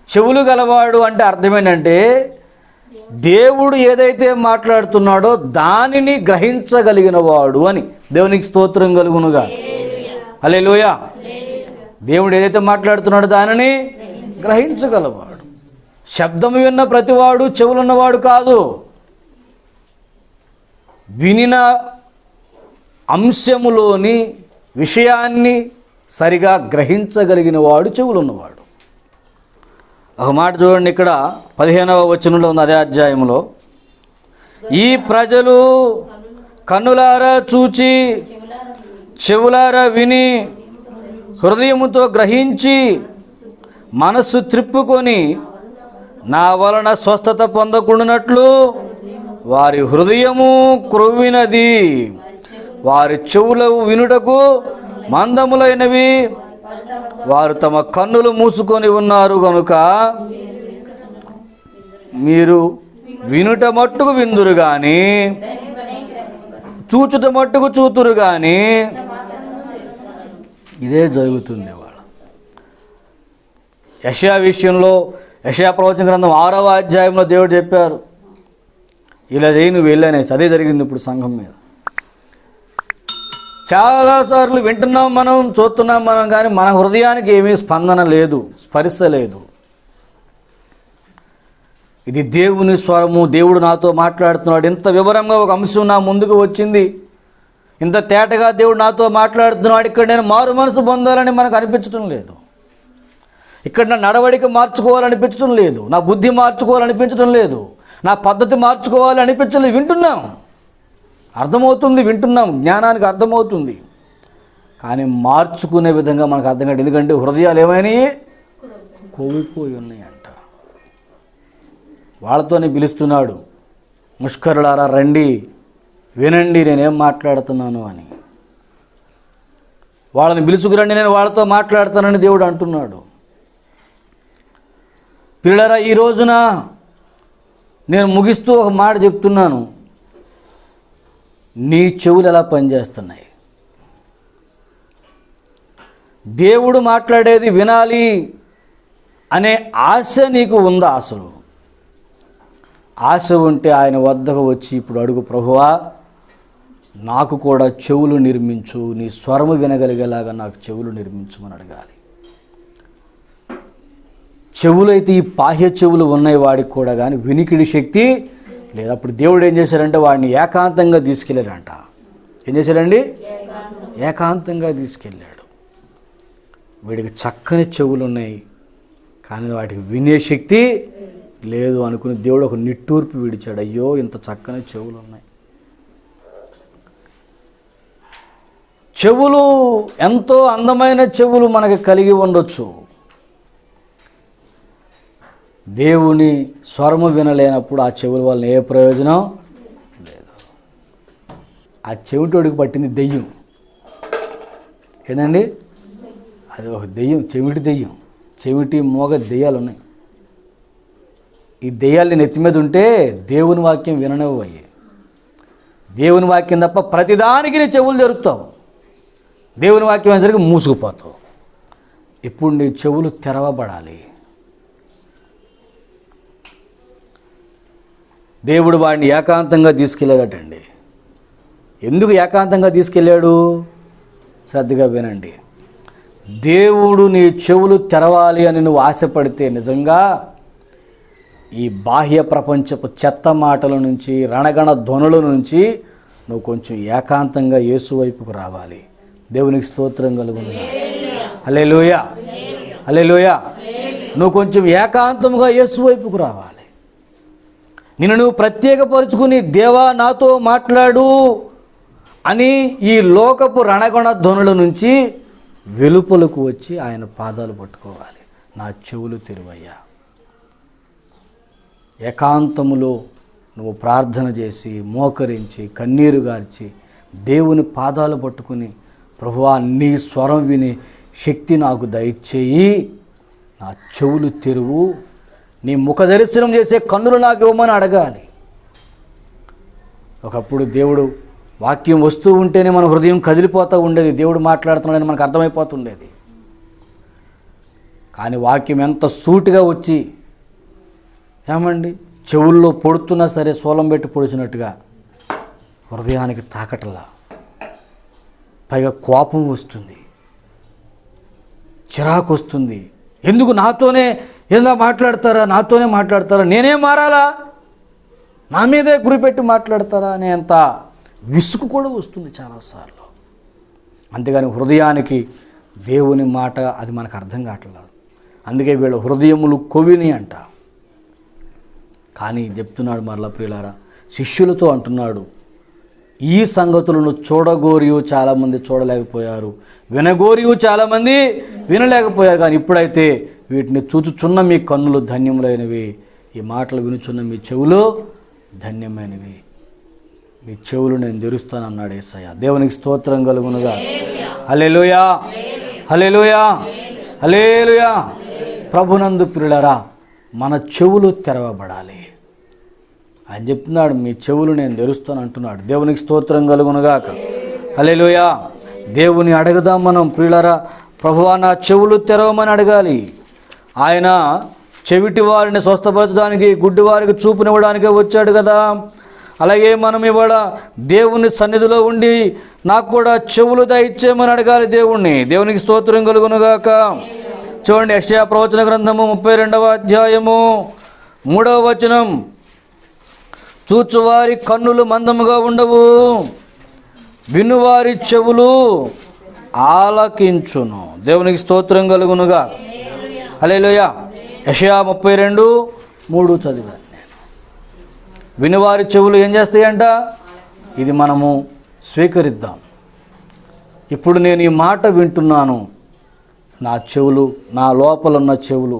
చెవులు గలవాడు అంటే అర్థం ఏంటంటే దేవుడు ఏదైతే మాట్లాడుతున్నాడో దానిని గ్రహించగలిగిన వాడు అని. దేవునికి స్తోత్రం కలుగునుగా. హల్లెలూయా. దేవుడు ఏదైతే మాట్లాడుతున్నాడో దానిని గ్రహించగలవాడు. శబ్దము విన్న ప్రతివాడు చెవులున్నవాడు కాదు. వినిన అంశములోని విషయాన్ని సరిగా గ్రహించగలిగిన వాడు చెవులున్నవాడు. ఒక మాట చూడండి, ఇక్కడ 15వ వచనంలో ఉంది అదే అధ్యాయంలో. ఈ ప్రజలు కన్నులారా చూచి చెవులారా విని హృదయముతో గ్రహించి మనస్సు త్రిప్పుకొని నా వలన స్వస్థత పొందకుండానట్లు వారి హృదయము క్రొవ్వినది, వారి చెవులు వినుటకు మందములైనవి, వారు తమ కన్నులు మూసుకొని ఉన్నారు కనుక మీరు వినుట మట్టుకు విందురు కానీ చూచుట మట్టుకు చూతురు కానీ. ఇదే జరుగుతుంది వాళ్ళ. యెషయా విషయంలో యెషయా ప్రవచన గ్రంథం 6వ అధ్యాయంలో దేవుడు చెప్పారు, ఇలా చేయి నువ్వు వెళ్ళనేసి. అదే జరిగింది ఇప్పుడు సంఘం మీద. చాలాసార్లు వింటున్నాం మనం, చూస్తున్నాం మనం, కానీ మన హృదయానికి ఏమీ స్పందన లేదు, స్పర్శ లేదు. ఇది దేవుని స్వరము. దేవుడు నాతో మాట్లాడుతున్నాడు. ఇంత వివరంగా ఒక అంశం నా ముందుకు వచ్చింది. ఇంత తేటగా దేవుడు నాతో మాట్లాడుతున్నాడు. ఇక్కడ నేను మారు మనసు పొందాలని మనకు అనిపించడం లేదు. ఇక్కడ నా నడవడిక మార్చుకోవాలనిపించడం లేదు. నా బుద్ధి మార్చుకోవాలనిపించడం లేదు. నా పద్ధతి మార్చుకోవాలి అనిపించలేదు. వింటున్నాం, అర్థమవుతుంది, వింటున్నాం, జ్ఞానానికి అర్థమవుతుంది, కానీ మార్చుకునే విధంగా మనకు అర్థం కాదు. ఎందుకంటే హృదయాలు ఏమైనాయి? కొవ్విపోయి ఉన్నాయంట. వాళ్ళతోనే పిలుస్తున్నాడు, ముష్కరులారా రండి, వినండి నేనేం మాట్లాడుతున్నాను అని. వాళ్ళని పిలుచుకురండి, నేను వాళ్ళతో మాట్లాడతానని దేవుడు అంటున్నాడు. పిల్లలారా, ఈ రోజున నేను ముగిస్తూ ఒక మాట చెప్తున్నాను. నీ చెవులు ఎలా పనిచేస్తున్నాయి? దేవుడు మాట్లాడేది వినాలి అనే ఆశ నీకు ఉందా? అసలు ఆశ ఉంటే ఆయన వద్దకు వచ్చి ఇప్పుడు అడుగు, ప్రభువా నాకు కూడా చెవులు నిర్మించు, నీ స్వరము వినగలిగేలాగా నాకు చెవులు నిర్మించమని అడగాలి. చెవులైతే ఈ బాహ్య చెవులు ఉన్నాయి వాడికి కూడా, కానీ వినికిడి శక్తి లేదు. అప్పుడు దేవుడు ఏం చేశారంటే వాడిని ఏకాంతంగా తీసుకెళ్ళాడంట. ఏం చేశాడండి? ఏకాంతంగా తీసుకెళ్ళాడు. వీడికి చక్కని చెవులు ఉన్నాయి, కానీ వాటికి వినే శక్తి లేదు అనుకుని దేవుడు ఒక నిట్టూర్పు విడిచాడు. అయ్యో ఇంత చక్కని చెవులు ఉన్నాయి. చెవులు ఎంతో అందమైన చెవులు మనకి కలిగి ఉండొచ్చు. దేవుని స్వరము వినలేనప్పుడు ఆ చెవుల వల్ల ఏ ప్రయోజనం లేదు. ఆ చెవిటోడికి పట్టింది దెయ్యం. ఏందండి? అది ఒక దెయ్యం, చెవిటి దెయ్యం. చెవిటి మోగ దెయ్యాలు ఉన్నాయి. ఈ దెయ్యాలు నెత్తి మీద ఉంటే దేవుని వాక్యం విననివ్వయ్యి. దేవుని వాక్యం తప్ప ప్రతిదానికి నీ చెవులు జరుపుతావు. దేవుని వాక్యం అనేసరికి మూసుకుపోతావు. ఇప్పుడు నీ చెవులు తెరవబడాలి. దేవుడు వాడిని ఏకాంతంగా తీసుకెళ్ళాడటండి. ఎందుకు ఏకాంతంగా తీసుకెళ్ళాడు? శ్రద్ధగా వినండి. దేవుడు నీ చెవులు తెరవాలి అని నువ్వు ఆశపడితే నిజంగా ఈ బాహ్య ప్రపంచపు చెత్త మాటల నుంచి, రణగణ ధ్వనుల నుంచి నువ్వు కొంచెం ఏకాంతంగా యేసు వైపుకు రావాలి. దేవునికి స్తోత్రం కలుగును. హల్లెలూయా, హల్లెలూయా. నువ్వు కొంచెం ఏకాంతముగా యేసు వైపుకు రావాలి. నిన్ను నువ్వు ప్రత్యేకపరుచుకుని దేవా నాతో మాట్లాడు అని ఈ లోకపు రణగొణ ధ్వనుల నుంచి వెలుపలకు వచ్చి ఆయన పాదాలు పట్టుకోవాలి. నా చెవులు తెరువయ్యా. ఏకాంతములో నువ్వు ప్రార్థన చేసి మోకరించి కన్నీరు గార్చి దేవుని పాదాలు పట్టుకుని ప్రభువా నీ స్వరం విని శక్తి నాకు దయచేయి, నా చెవులు తెరువు, నీ ముఖ దర్శనం చేసే కన్నులు నాకు ఇవ్వమని అడగాలి. ఒకప్పుడు దేవుడు వాక్యం వస్తూ ఉంటేనే మన హృదయం కదిలిపోతూ ఉండేది, దేవుడు మాట్లాడుతున్నాడని మనకు అర్థమైపోతుండేది. కానీ వాక్యం ఎంత సూటిగా వచ్చి ఏమండి చెవుల్లో పొడుతున్నా సరే సోలం పెట్టి పొడిచినట్టుగా హృదయానికి తాకటలా, పైగా కోపం వస్తుంది, చిరాకు వస్తుంది. ఎందుకు నాతోనే మాట్లాడతారా, నేనే మారాలా, నా మీదే గురిపెట్టి మాట్లాడతారా అనేంత విసుగు కూడా వస్తుంది చాలాసార్లు. అంతేగాని హృదయానికి దేవుని మాట అది మనకు అర్థం కావట్లేదు. అందుకే వీళ్ళ హృదయములు కొవిని అంట. కానీ చెప్తున్నాడు మరలా ప్రియులారా, శిష్యులతో అంటున్నాడు, ఈ సంగతులను చూడగోరియు చాలామంది చూడలేకపోయారు, వినగోరియు చాలామంది వినలేకపోయారు. కానీ ఇప్పుడైతే వీటిని చూచుచున్న మీ కన్నులు ధన్యములైనవి, ఈ మాటలు వినుచున్న మీ చెవులు ధన్యమైనవి. మీ చెవులు నేను తెరుస్తానన్నాడు యేసయ్య. దేవునికి స్తోత్రం కలుగునుగా. హల్లెలూయా, హల్లెలూయా, హల్లెలూయా. ప్రభునందు ప్రియులారా, మన చెవులు తెరవబడాలి. ఆయన చెప్తున్నాడు, మీ చెవులు నేను తెరుస్తాను అంటున్నాడు. దేవునికి స్తోత్రం కలుగునుగాక. హల్లెలూయా. దేవుని అడగదాం మనం ప్రియులారా. ప్రభువా నా చెవులు తెరవమని అడగాలి. ఆయన చెవిటి వారిని స్వస్థపరచడానికి, గుడ్డి వారికి చూపునివ్వడానికే వచ్చాడు కదా. అలాగే మనం ఇవాళ దేవుని సన్నిధిలో ఉండి నాకు కూడా చెవులు దయచేయమని అడగాలి దేవుణ్ణి. దేవునికి స్తోత్రం కలుగునుగాక. చూడండి, యెషయా ప్రవచన గ్రంథము 32వ అధ్యాయము 3వ వచనం, చూచువారి కన్నులు మందముగా ఉండవు, వినువారి చెవులు ఆలకించును. దేవునికి స్తోత్రం కలుగునుగా. హల్లెలూయా. యెషయా 32:3 చదివాను నేను. వినువారి చెవులు ఏం చేస్తాయంట? ఇది మనము స్వీకరిద్దాం. ఇప్పుడు నేను ఈ మాట వింటున్నాను, నా చెవులు, నా లోపలున్న చెవులు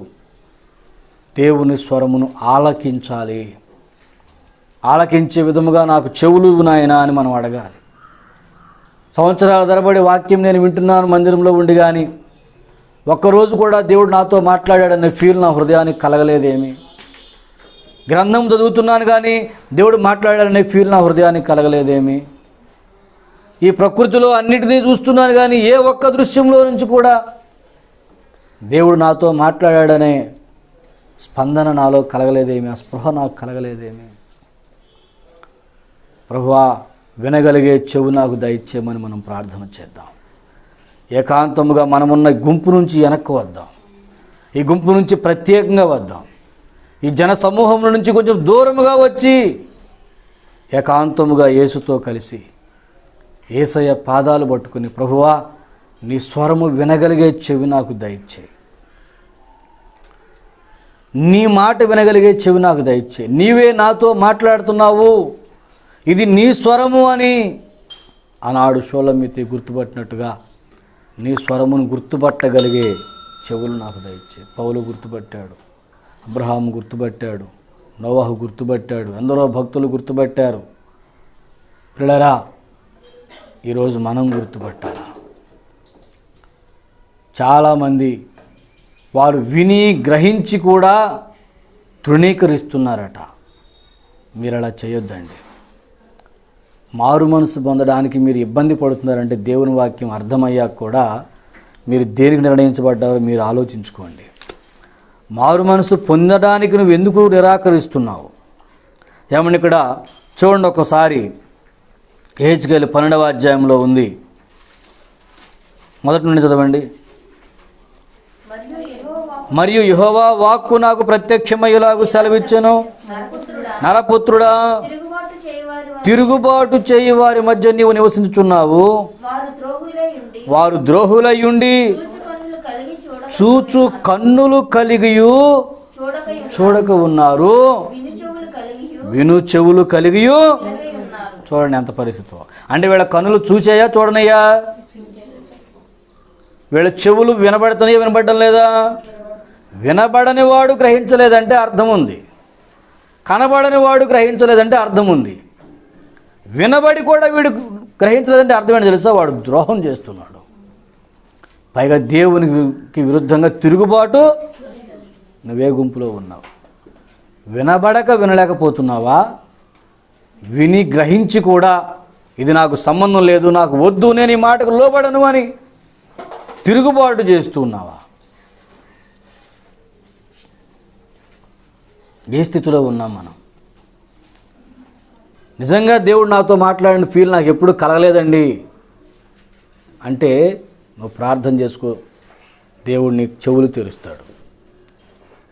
దేవుని స్వరమును ఆలకించాలి. ఆలకించే విధముగా నాకు చెవులు నాయనా అని మనం అడగాలి. సంవత్సరాల తరబడి వాక్యం నేను వింటున్నాను మందిరంలో ఉండి, కానీ ఒక్కరోజు కూడా దేవుడు నాతో మాట్లాడాడనే ఫీల్ నా హృదయానికి కలగలేదేమి. గ్రంథం చదువుతున్నాను కానీ దేవుడు మాట్లాడాడనే ఫీల్ నా హృదయానికి కలగలేదేమి. ఈ ప్రకృతిలో అన్నిటినీ చూస్తున్నాను కానీ ఏ ఒక్క దృశ్యంలో నుంచి కూడా దేవుడు నాతో మాట్లాడాడనే స్పందన నాలో కలగలేదేమి, ఆ స్పృహ నాకు కలగలేదేమి. ప్రభువా వినగలిగే చెవు నాకు దయచేయమని మనం ప్రార్థన చేద్దాం. ఏకాంతముగా మనమున్న గుంపు నుంచి వెనక్కి వద్దాం. ఈ గుంపు నుంచి ప్రత్యేకంగా వద్దాం. ఈ జన సమూహం నుంచి కొంచెం దూరముగా వచ్చి ఏకాంతముగా యేసుతో కలిసి యేసయ్య పాదాలు పట్టుకుని, ప్రభువా నీ స్వరము వినగలిగే చెవి నాకు దయచేయి, నీ మాట వినగలిగే చెవి నాకు దయచేయి, నీవే నాతో మాట్లాడుతున్నావు, ఇది నీ స్వరము అని ఆనాడు షోలమీతి గుర్తుపట్టినట్టుగా నీ స్వరమును గుర్తుపట్టగలిగే చెవులు నాకు దయచేయి. పౌలు గుర్తుపట్టాడు, అబ్రహాము గుర్తుపట్టాడు, నోవహు గుర్తుపట్టాడు, ఎందరో భక్తులు గుర్తుపట్టారు. పిల్లరా, ఈరోజు మనం గుర్తుపట్టాలి. చాలామంది వారు విని గ్రహించి కూడా తృణీకరిస్తున్నారట. మీరు అలా చేయొద్దండి. మారు మనసు పొందడానికి మీరు ఇబ్బంది పడుతున్నారంటే దేవుని వాక్యం అర్థమయ్యాక కూడా మీరు దేనికి నిర్ణయించబడ్డారో మీరు ఆలోచించుకోండి. మారు మనసు పొందడానికి నువ్వు ఎందుకు నిరాకరిస్తున్నావు? ఏమని ఇక్కడ చూడండి ఒకసారి, యెహెజ్కేలు 12వ అధ్యాయంలో ఉంది, మొదటి నుండి చదవండి. మరియు యెహోవా వాక్కు నాకు ప్రత్యక్షమయ్యేలాగు సెలవిచ్చెను, నరపుత్రుడా, తిరుగుబాటు చేయి వారి మధ్య నీవు నివసించుచున్నావు, వారు ద్రోహులై ఉండి చూచు కన్నులు కలిగియు చూడక ఉన్నారు, విను చెవులు కలిగియు. చూడండి ఎంత పరిస్థితి. అంటే వీళ్ళ కన్నులు చూచాయా చూడనయ్యా? వీళ్ళ చెవులు వినబడుతున్నాయా వినబడడం లేదా? వినబడని వాడు గ్రహించలేదంటే అర్థం ఉంది, కనబడని వాడు గ్రహించలేదంటే అర్థం ఉంది. వినబడి కూడా వీడు గ్రహించలేదంటే అర్థం ఏంటి తెలుసా? వాడు ద్రోహం చేస్తున్నాడు. పైగా దేవునికి విరుద్ధంగా తిరుగుబాటు. నువ్వే గుంపులో ఉన్నావు. వినబడక వినలేకపోతున్నావా? విని గ్రహించి కూడా ఇది నాకు సంబంధం లేదు, నాకు వద్దు, నేను ఈ మాటకు లోబడను అని తిరుగుబాటు చేస్తున్నావా? ఏ స్థితిలో ఉన్నాం మనం? నిజంగా దేవుడు నాతో మాట్లాడిన ఫీల్ నాకు ఎప్పుడు కలగలేదండి అంటే నువ్వు ప్రార్థన చేసుకో, దేవుడు నీకు చెవులు తెరుస్తాడు.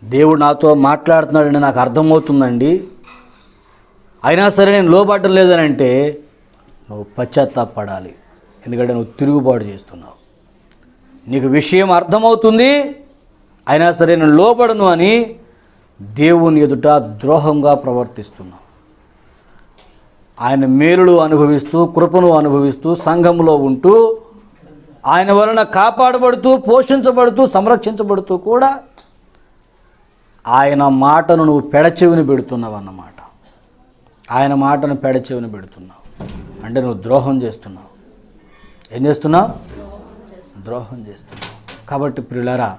దేవుడు నాతో మాట్లాడుతున్నాడండి నాకు అర్థమవుతుందండి, అయినా సరే నేను లోబడటం లేదని అంటే నువ్వు పశ్చాత్తాపడాలి. ఎందుకంటే నువ్వు తిరుగుబాటు చేస్తున్నావు. నీకు విషయం అర్థమవుతుంది, అయినా సరే నేను లోబడను అని దేవుని ఎదుట ద్రోహంగా ప్రవర్తిస్తున్నావు. ఆయన మేలులు అనుభవిస్తూ, కృపను అనుభవిస్తూ, సంఘంలో ఉంటూ, ఆయన వలన కాపాడబడుతూ, పోషించబడుతూ, సంరక్షించబడుతూ కూడా ఆయన మాటను నువ్వు పెడచెవిని పెడుతున్నావు అన్నమాట. ఆయన మాటను పెడచెవిని పెడుతున్నావు అంటే నువ్వు ద్రోహం చేస్తున్నావు. ఏం చేస్తున్నావు? ద్రోహం చేస్తున్నావు. కాబట్టి ప్రియులారా,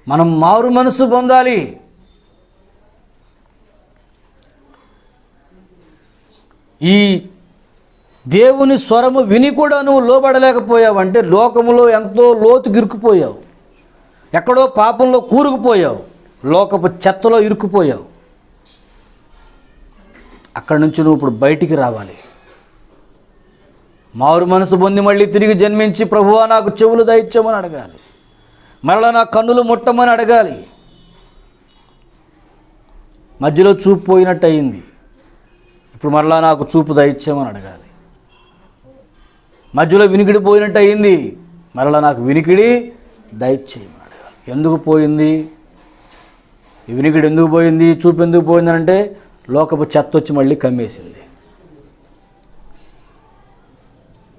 మనం మారు మనసు పొందాలి. ఈ దేవుని స్వరము విని కూడా నువ్వు లోబడలేకపోయావు అంటే లోకములో ఎంతో లోతుకి ఇరుక్కుపోయావు, ఎక్కడో పాపంలో కూరుకుపోయావు, లోకపు చెత్తలో ఇరుక్కుపోయావు. అక్కడి నుంచి నువ్వు ఇప్పుడు బయటికి రావాలి. మారు మనసు పొంది మళ్ళీ తిరిగి జన్మించి ప్రభువా నాకు చెవులు దయచేయమని అడగాలి, మరలా నా కన్నులు ముట్టమని అడగాలి. మధ్యలో చూపు పోయినట్టు అయింది, ఇప్పుడు మరలా నాకు చూపు దయచేయమని అడగాలి. మధ్యలో వినికిడి పోయినట్టు అయింది, మరలా నాకు వినికిడి దయచేయమని అడగాలి. ఎందుకు పోయింది ఈ వినికిడి? ఎందుకు పోయింది? చూపు ఎందుకు పోయిందని అంటే లోకపు చెత్త వచ్చి మళ్ళీ కమ్మేసింది.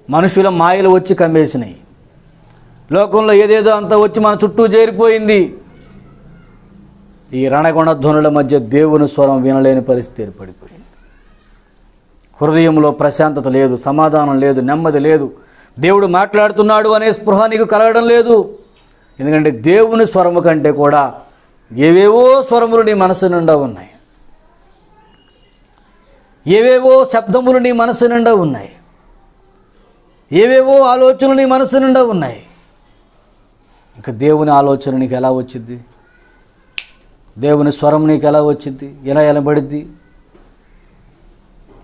మనుషుల మాయలు వచ్చి కమ్మేసినాయి. లోకంలో ఏదేదో అంతా వచ్చి మన చుట్టూ చేరిపోయింది. ఈ రణగొణ ధ్వనుల మధ్య దేవుని స్వరం వినలేని పరిస్థితి ఏర్పడిపోయింది. హృదయంలో ప్రశాంతత లేదు, సమాధానం లేదు, నెమ్మది లేదు. దేవుడు మాట్లాడుతున్నాడు అనే స్పృహ నీకు కలగడం లేదు. ఎందుకంటే దేవుని స్వరము కంటే కూడా ఏవేవో స్వరములు నీ మనసు నిండా ఉన్నాయి, ఏవేవో శబ్దములు నీ మనసు నిండా ఉన్నాయి, ఏవేవో ఆలోచనలు నీ మనసు నిండా ఉన్నాయి. ఇంకా దేవుని ఆలోచన నీకు ఎలా వచ్చింది? దేవుని స్వరం నీకు ఎలా వచ్చింది? ఎలా వినబడిద్ది?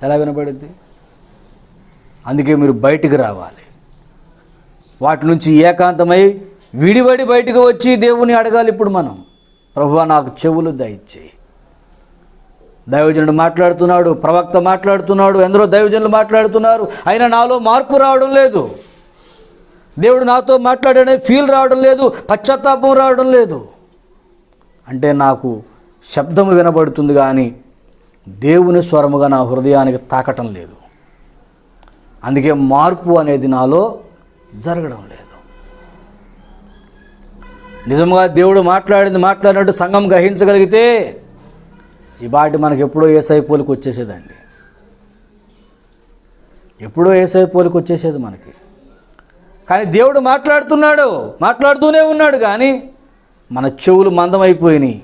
ఎలా వినబడిద్ది? అందుకే మీరు బయటికి రావాలి. వాటి నుంచి ఏకాంతమై విడిబడి బయటకు వచ్చి దేవుని అడగాలి. ఇప్పుడు మనం ప్రభువా నాకు చెవులు దయచేయి. దైవజనుడు మాట్లాడుతున్నాడు, ప్రవక్త మాట్లాడుతున్నాడు, ఎందరో దైవజనులు మాట్లాడుతున్నారు, అయినా నాలో మార్పు రావడం లేదు. దేవుడు నాతో మాట్లాడే ఫీల్ రావడం లేదు, పశ్చాత్తాపం రావడం లేదు. అంటే నాకు శబ్దము వినబడుతుంది కానీ దేవుని స్వరముగా నా హృదయానికి తాకటం లేదు. అందుకే మార్పు అనేది నాలో జరగడం లేదు. నిజంగా దేవుడు మాట్లాడినట్టు సంఘం గ్రహించగలిగితే ఈ బాటి మనకు ఎప్పుడో యేసయ్య పోలికి వచ్చేసేదండి. ఎప్పుడో యేసయ్య పోలికి వచ్చేసేది మనకి. కానీ దేవుడు మాట్లాడుతూనే ఉన్నాడు కానీ మన చెవులు మందమైపోయినాయి,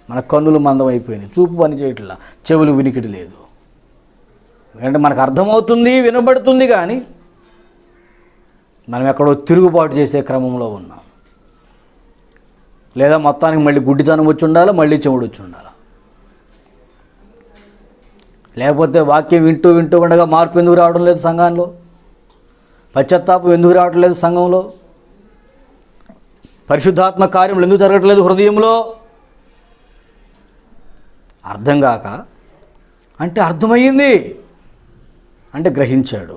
మన కన్నులు మందమైపోయినాయి, చూపు పని చేయట్లా, చెవులు వినికిడి లేదు. ఎందుకంటే మనకు అర్థమవుతుంది, వినబడుతుంది కానీ మనం ఎక్కడో తిరుగుబాటు చేసే క్రమంలో ఉన్నాం. లేదా మొత్తానికి మళ్ళీ గుడ్డితనం వచ్చి ఉండాలి, మళ్ళీ చెవుడు వచ్చి ఉండాలి. లేకపోతే వాక్యం వింటూ ఉండగా మార్పు ఎందుకు రావడం లేదు సంఘంలో? పశ్చాత్తాపం ఎందుకు రావడం లేదు సంఘంలో? పరిశుద్ధాత్మ కార్యములు ఎందుకు జరగట్లేదు హృదయంలో? అర్థం కాక అంటే అర్థమయ్యింది అంటే గ్రహించాడు,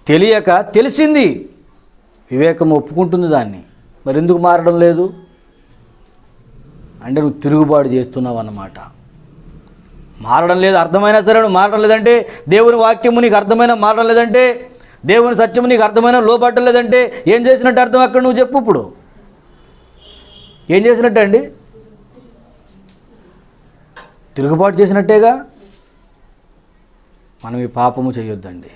తెలియక తెలిసింది. వివేకం ఒప్పుకుంటుంది దాన్ని, మరి ఎందుకు మారడం లేదు అంటే నువ్వు తిరుగుబాటు చేస్తున్నావు అన్నమాట. మారడం లేదు అర్థమైనా సరే నువ్వు మారడం లేదంటే, దేవుని వాక్యము నీకు అర్థమైనా మారడం లేదంటే, దేవుని సత్యము నీకు అర్థమైనా లోబట్టం లేదంటే ఏం చేసినట్టు అర్థం అక్కడ నువ్వు చెప్పు. ఇప్పుడు ఏం చేసినట్టే అండి? తిరుగుబాటు చేసినట్టేగా. మనం ఈ పాపము చేయొద్దండి.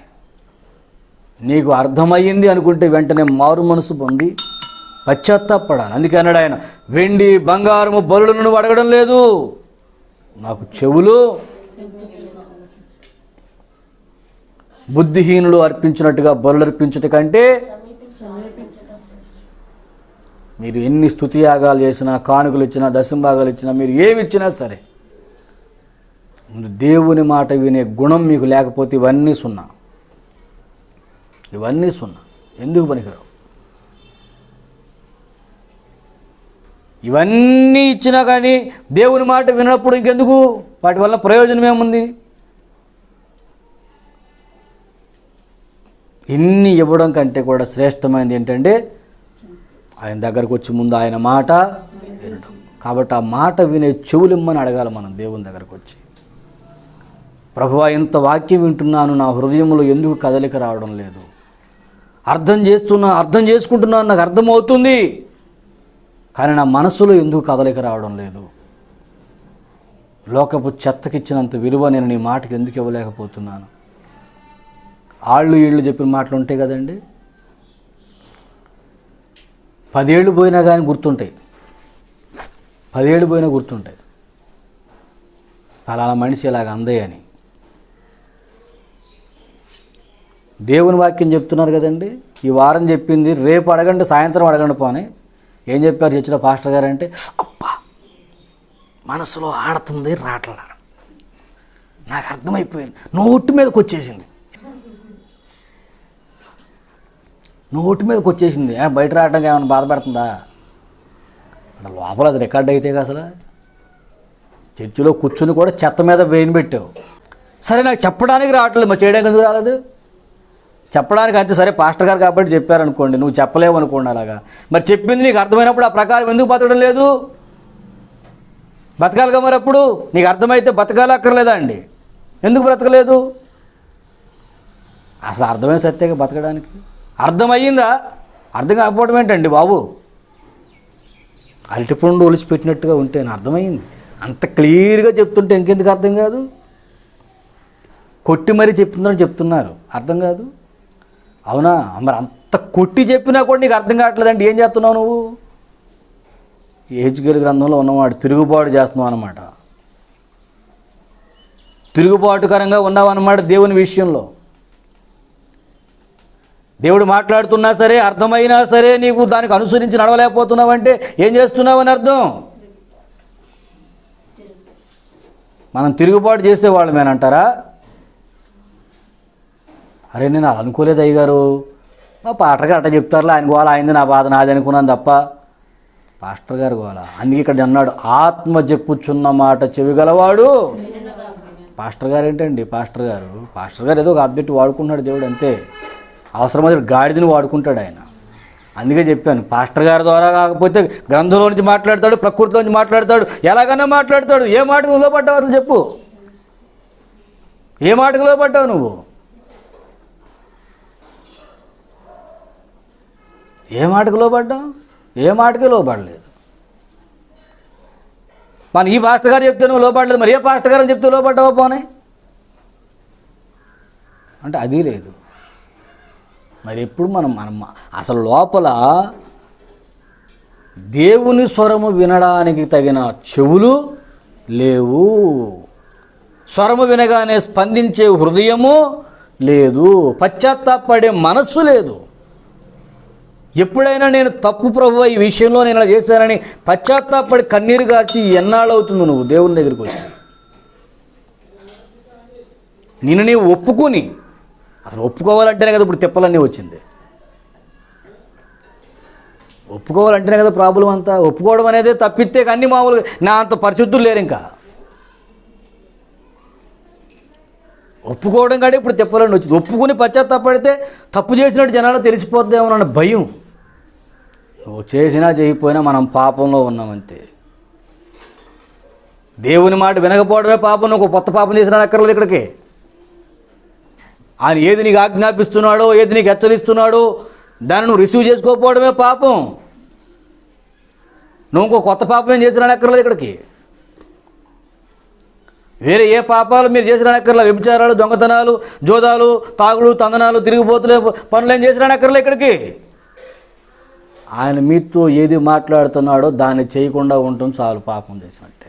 నీకు అర్థమయ్యింది అనుకుంటే వెంటనే మారు మనసు పొంది పశ్చాత్తాపడాలి. అందుకే అన్నాడు ఆయన, వెండి బంగారము బలులను నువ్వు అడగడం లేదు, నాకు చెవులు బుద్ధిహీనులు అర్పించినట్టుగా బలులు అర్పించుట కంటే, మీరు ఎన్ని స్తుతి యాగాలు చేసినా, కానుకలు ఇచ్చినా, దశంభాగాలు ఇచ్చినా, మీరు ఏమి ఇచ్చినా సరే, దేవుని మాట వినే గుణం మీకు లేకపోతే ఇవన్నీ సున్నా. ఇవన్నీ సున్నా. ఎందుకు పనికిరావు? ఇవన్నీ ఇచ్చినా కానీ దేవుని మాట వినప్పుడు ఇంకెందుకు? వాటి వల్ల ప్రయోజనం ఏముంది? ఇన్ని ఇవ్వడం కంటే కూడా శ్రేష్టమైనది ఏంటంటే ఆయన దగ్గరకు వచ్చి ముందు ఆయన మాట వినడం. కాబట్టి ఆ మాట వినే చెవులు ఇమ్మని అడగాలి మనం దేవుని దగ్గరకు వచ్చి. ప్రభువా, ఇంత వాక్యం వింటున్నాను, నా హృదయంలో ఎందుకు కదలిక రావడం లేదు? అర్థం చేసుకుంటున్నాను, నాకు అర్థమవుతుంది, కానీ నా మనసులో ఎందుకు కదలిక రావడం లేదు? లోకపు చెత్తకిచ్చినంత విలువ నేను నీ మాటకి ఎందుకు ఇవ్వలేకపోతున్నాను? ఆళ్ళు ఈళ్ళు చెప్పిన మాటలు ఉంటాయి కదండి, 10 ఏళ్ళు పోయినా కానీ గుర్తుంటాయి. 10 ఏళ్ళు పోయినా గుర్తుంటాయి. ఫలానా మనిషి ఇలాగ అందే అని. దేవుని వాక్యం చెప్తున్నారు కదండి, ఈ వారం చెప్పింది రేపు అడగండి, సాయంత్రం అడగండి పోనీ. ఏం చెప్పారు చర్చిలో పాస్టర్ గారు అంటే, అబ్బా మనసులో ఆడుతుంది రాట్లా, నాకు అర్థమైపోయింది, నోటి మీదకి వచ్చేసింది, బయట రావడానికి ఏమైనా బాధపడుతుందా? అంటే లోపల అది రికార్డ్ అయితే అసలు చర్చిలో కూర్చుని కూడా చెత్త మీద వేయిన పెట్టావు. సరే నాకు చెప్పడానికి రావట్లేదు, మరి చేయడానికి ఎందుకు రాలేదు? చెప్పడానికి అయితే సరే పాస్టర్ గారు కాబట్టి చెప్పారనుకోండి, నువ్వు చెప్పలేవు అనుకోండి అలాగా. మరి చెప్పింది నీకు అర్థమైనప్పుడు ఆ ప్రకారం ఎందుకు బతకడం లేదు? బతకాలిగా మరి అప్పుడు నీకు అర్థమైతే బతకాలక్కర్లేదా అండి? ఎందుకు బ్రతకలేదు? అసలు అర్థమైన సత్యంగా బతకడానికి అర్థమయ్యిందా? అర్థం కాకపోవడం ఏంటండి బాబు? అరటిపండు ఒలిచిపెట్టినట్టుగా ఉంటే అర్థమైంది. అంత క్లియర్గా చెప్తుంటే ఇంకెందుకు అర్థం కాదు? కొట్టి మరీ చెప్తున్నారు, అర్థం కాదు. అవునా? మరి అంత కొట్టి చెప్పినా కూడా నీకు అర్థం కావట్లేదంటే ఏం చేస్తున్నావు నువ్వు? యెహెజ్కేలు గ్రంథంలో ఉన్నవాడు తిరుగుబాటు చేస్తున్నావు అన్నమాట. తిరుగుబాటుకరంగా ఉన్నావు అన్నమాట దేవుని విషయంలో. దేవుడు మాట్లాడుతున్నా సరే, అర్థమైనా సరే నీకు దానికి అనుసరించి నడవలేకపోతున్నావంటే ఏం చేస్తున్నావు అని అర్థం. మనం తిరుగుబాటు చేసేవాళ్ళమేనంటారా? అరే నేను అలా అనుకోలేదు అయ్యగారు, మా పాస్టర్ గారు అట్ట చెప్తారులే, ఆయన గోల అయింది, నా బాధ నాది అనుకున్నాను తప్ప పాస్టర్ గారు గోల. అందుకే ఇక్కడ అన్నాడు, ఆత్మ చెప్పుచున్న మాట చెవిగలవాడు. పాస్టర్ గారు ఏంటండి? పాస్టర్ గారు ఏదో ఒక ఆబ్జెక్ట్ వాడుకుంటున్నాడు దేవుడు, అంతే. అవసరమైతే గాడిదని వాడుకుంటాడు ఆయన. అందుకే చెప్పాను, పాస్టర్ గారి ద్వారా కాకపోతే గ్రంథంలో నుంచి మాట్లాడతాడు, ప్రకృతిలో నుంచి మాట్లాడతాడు, ఎలాగైనా మాట్లాడతాడు. ఏ మాటకు లోపడ్డావు అసలు చెప్పు? ఏ మాటకు లోపడ్డావు నువ్వు? ఏ మాటకు లోపడ్డావు? ఏ మాటకే లోపడలేదు. మన ఈ పాస్టర్ గారు చెప్తే నువ్వు లోపడలేదు, మరి ఏ పాస్టర్ గారు చెప్తే లోపడ్డావో పోనీ అంటే అది లేదు. మరి ఎప్పుడు మనం అసలు లోపల దేవుని స్వరము వినడానికి తగిన చెవులు లేవు, స్వరము వినగానే స్పందించే హృదయము లేదు, పశ్చాత్తాపడే మనస్సు లేదు. ఎప్పుడైనా నేను తప్పు ప్రభువా, ఈ విషయంలో నేను ఇలా చేశానని పశ్చాత్తాపడి కన్నీరు గార్చి ఎన్నాళ్ళు అవుతుంది నువ్వు దేవుని దగ్గరికి వచ్చి? నిన్ను నీవు ఒప్పుకొని, అసలు ఒప్పుకోవాలంటేనే కదా ఇప్పుడు తిప్పలన్నీ వచ్చింది. ఒప్పుకోవాలంటేనే కదా ప్రాబ్లం అంతా. ఒప్పుకోవడం అనేది తప్పితే అన్నీ మామూలుగా నా అంత పరిశుద్ధులు లేరు. ఇంకా ఒప్పుకోవడం కాడే ఇప్పుడు తిప్పలన్నీ వచ్చింది. ఒప్పుకుని పశ్చాత్తాపడితే తప్పు చేసినట్టు జనాలు తెలిసిపోద్దేమోనన్న భయం. నువ్వు చేసినా చేయకపోయినా మనం పాపంలో ఉన్నామంతే. దేవుని మాట వినకపోవడమే పాపం. నువ్వు కొత్త పాపం చేసినా అక్కర్లేదు ఇక్కడికి. ఆయన ఏది నీకు ఆజ్ఞాపిస్తున్నాడో, ఏది నీకు హెచ్చరిస్తున్నాడో దాన్ని నువ్వు రిసీవ్ చేసుకోకపోవడమే పాపం. నువ్వు ఇంకో కొత్త పాపం ఏం చేసినా అక్కర్లేదు ఇక్కడికి. వేరే ఏ పాపాలు మీరు చేసినా అక్కర్లేదు. వ్యభిచారాలు, దొంగతనాలు, జోదాలు, తాగుడు, తందనాలు, తిరిగిపోతులే పనులు ఏం చేసినా అక్కర్లేదు ఇక్కడికి. ఆయన మీతో ఏది మాట్లాడుతున్నాడో దాన్ని చేయకుండా ఉండటం చాలు పాపం చేసినట్టే.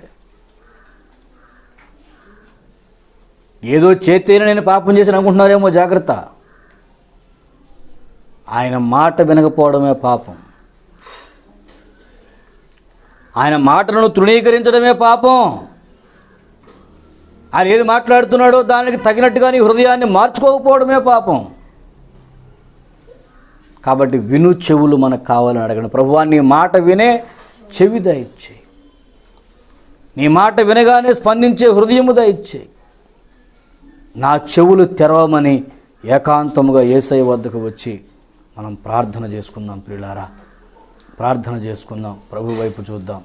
ఏదో చేస్తేనే నేను పాపం చేసి అనుకుంటున్నారేమో, జాగ్రత్త. ఆయన మాట వినకపోవడమే పాపం. ఆయన మాటను తృణీకరించడమే పాపం. ఆయన ఏది మాట్లాడుతున్నాడో దానికి తగినట్టుగా నీ హృదయాన్ని మార్చుకోకపోవడమే పాపం. కాబట్టి విను చెవులు మనకు కావాలని అడగండి. ప్రభువా, నీ మాట వినే చెవి దయచేయి. నీ మాట వినగానే స్పందించే హృదయము దయచేయి. నా చెవులు తెరవమని ఏకాంతముగా యేసయ్య వద్దకు వచ్చి మనం ప్రార్థన చేసుకుందాం. ప్రియులారా, ప్రార్థన చేసుకుందాం. ప్రభు వైపు చూద్దాం.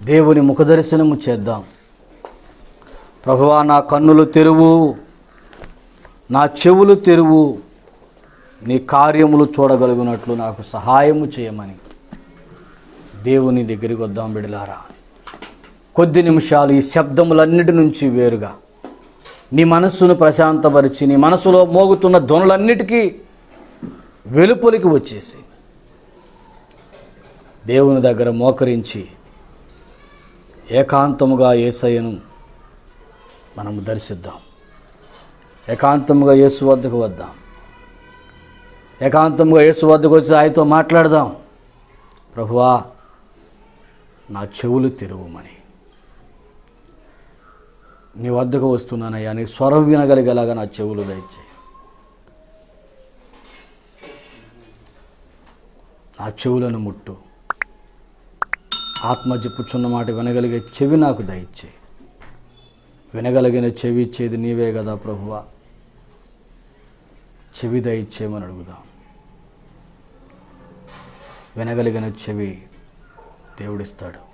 దేవుని ముఖదర్శనము చేద్దాం. ప్రభువా, నా కన్నులు తెరువు, నా చెవులు తెరువు, నీ కార్యములు చూడగలుగునట్లు నాకు సహాయము చేయమని దేవుని దగ్గరికి వద్దాం. బిడ్డలారా, కొద్ది నిమిషాలు ఈ శబ్దములన్నిటి నుంచి వేరుగా నీ మనస్సును ప్రశాంతపరిచి, నీ మనసులో మోగుతున్న ధ్వనులన్నిటికీ వెలుపలికి వచ్చేసి దేవుని దగ్గర మోకరించి ఏకాంతముగా యేసయ్యను మనము దర్శిద్దాం. ఏకాంతముగా యేసు వద్దకు వద్దాం. ఏకాంతముగా యేసు వద్దకు వచ్చి ఆయనతో మాట్లాడదాం. ప్రభువా, నా చెవులు తెరువమని. నీ వద్దకు వస్తున్నానయ్యా, నీ స్వరం వినగలిగేలాగా నా చెవులు దయచేయి. నా చెవులను ముట్టు. ఆత్మ చెప్పుచున్న మాట వినగలిగే చెవి నాకు దయచేయి. వినగలిగిన చెవి ఇచ్చేది నీవే కదా ప్రభువా. చెవి దయచేయమని అడుగుదాం. వినగలిగిన చెవి దేవుడిస్తాడు.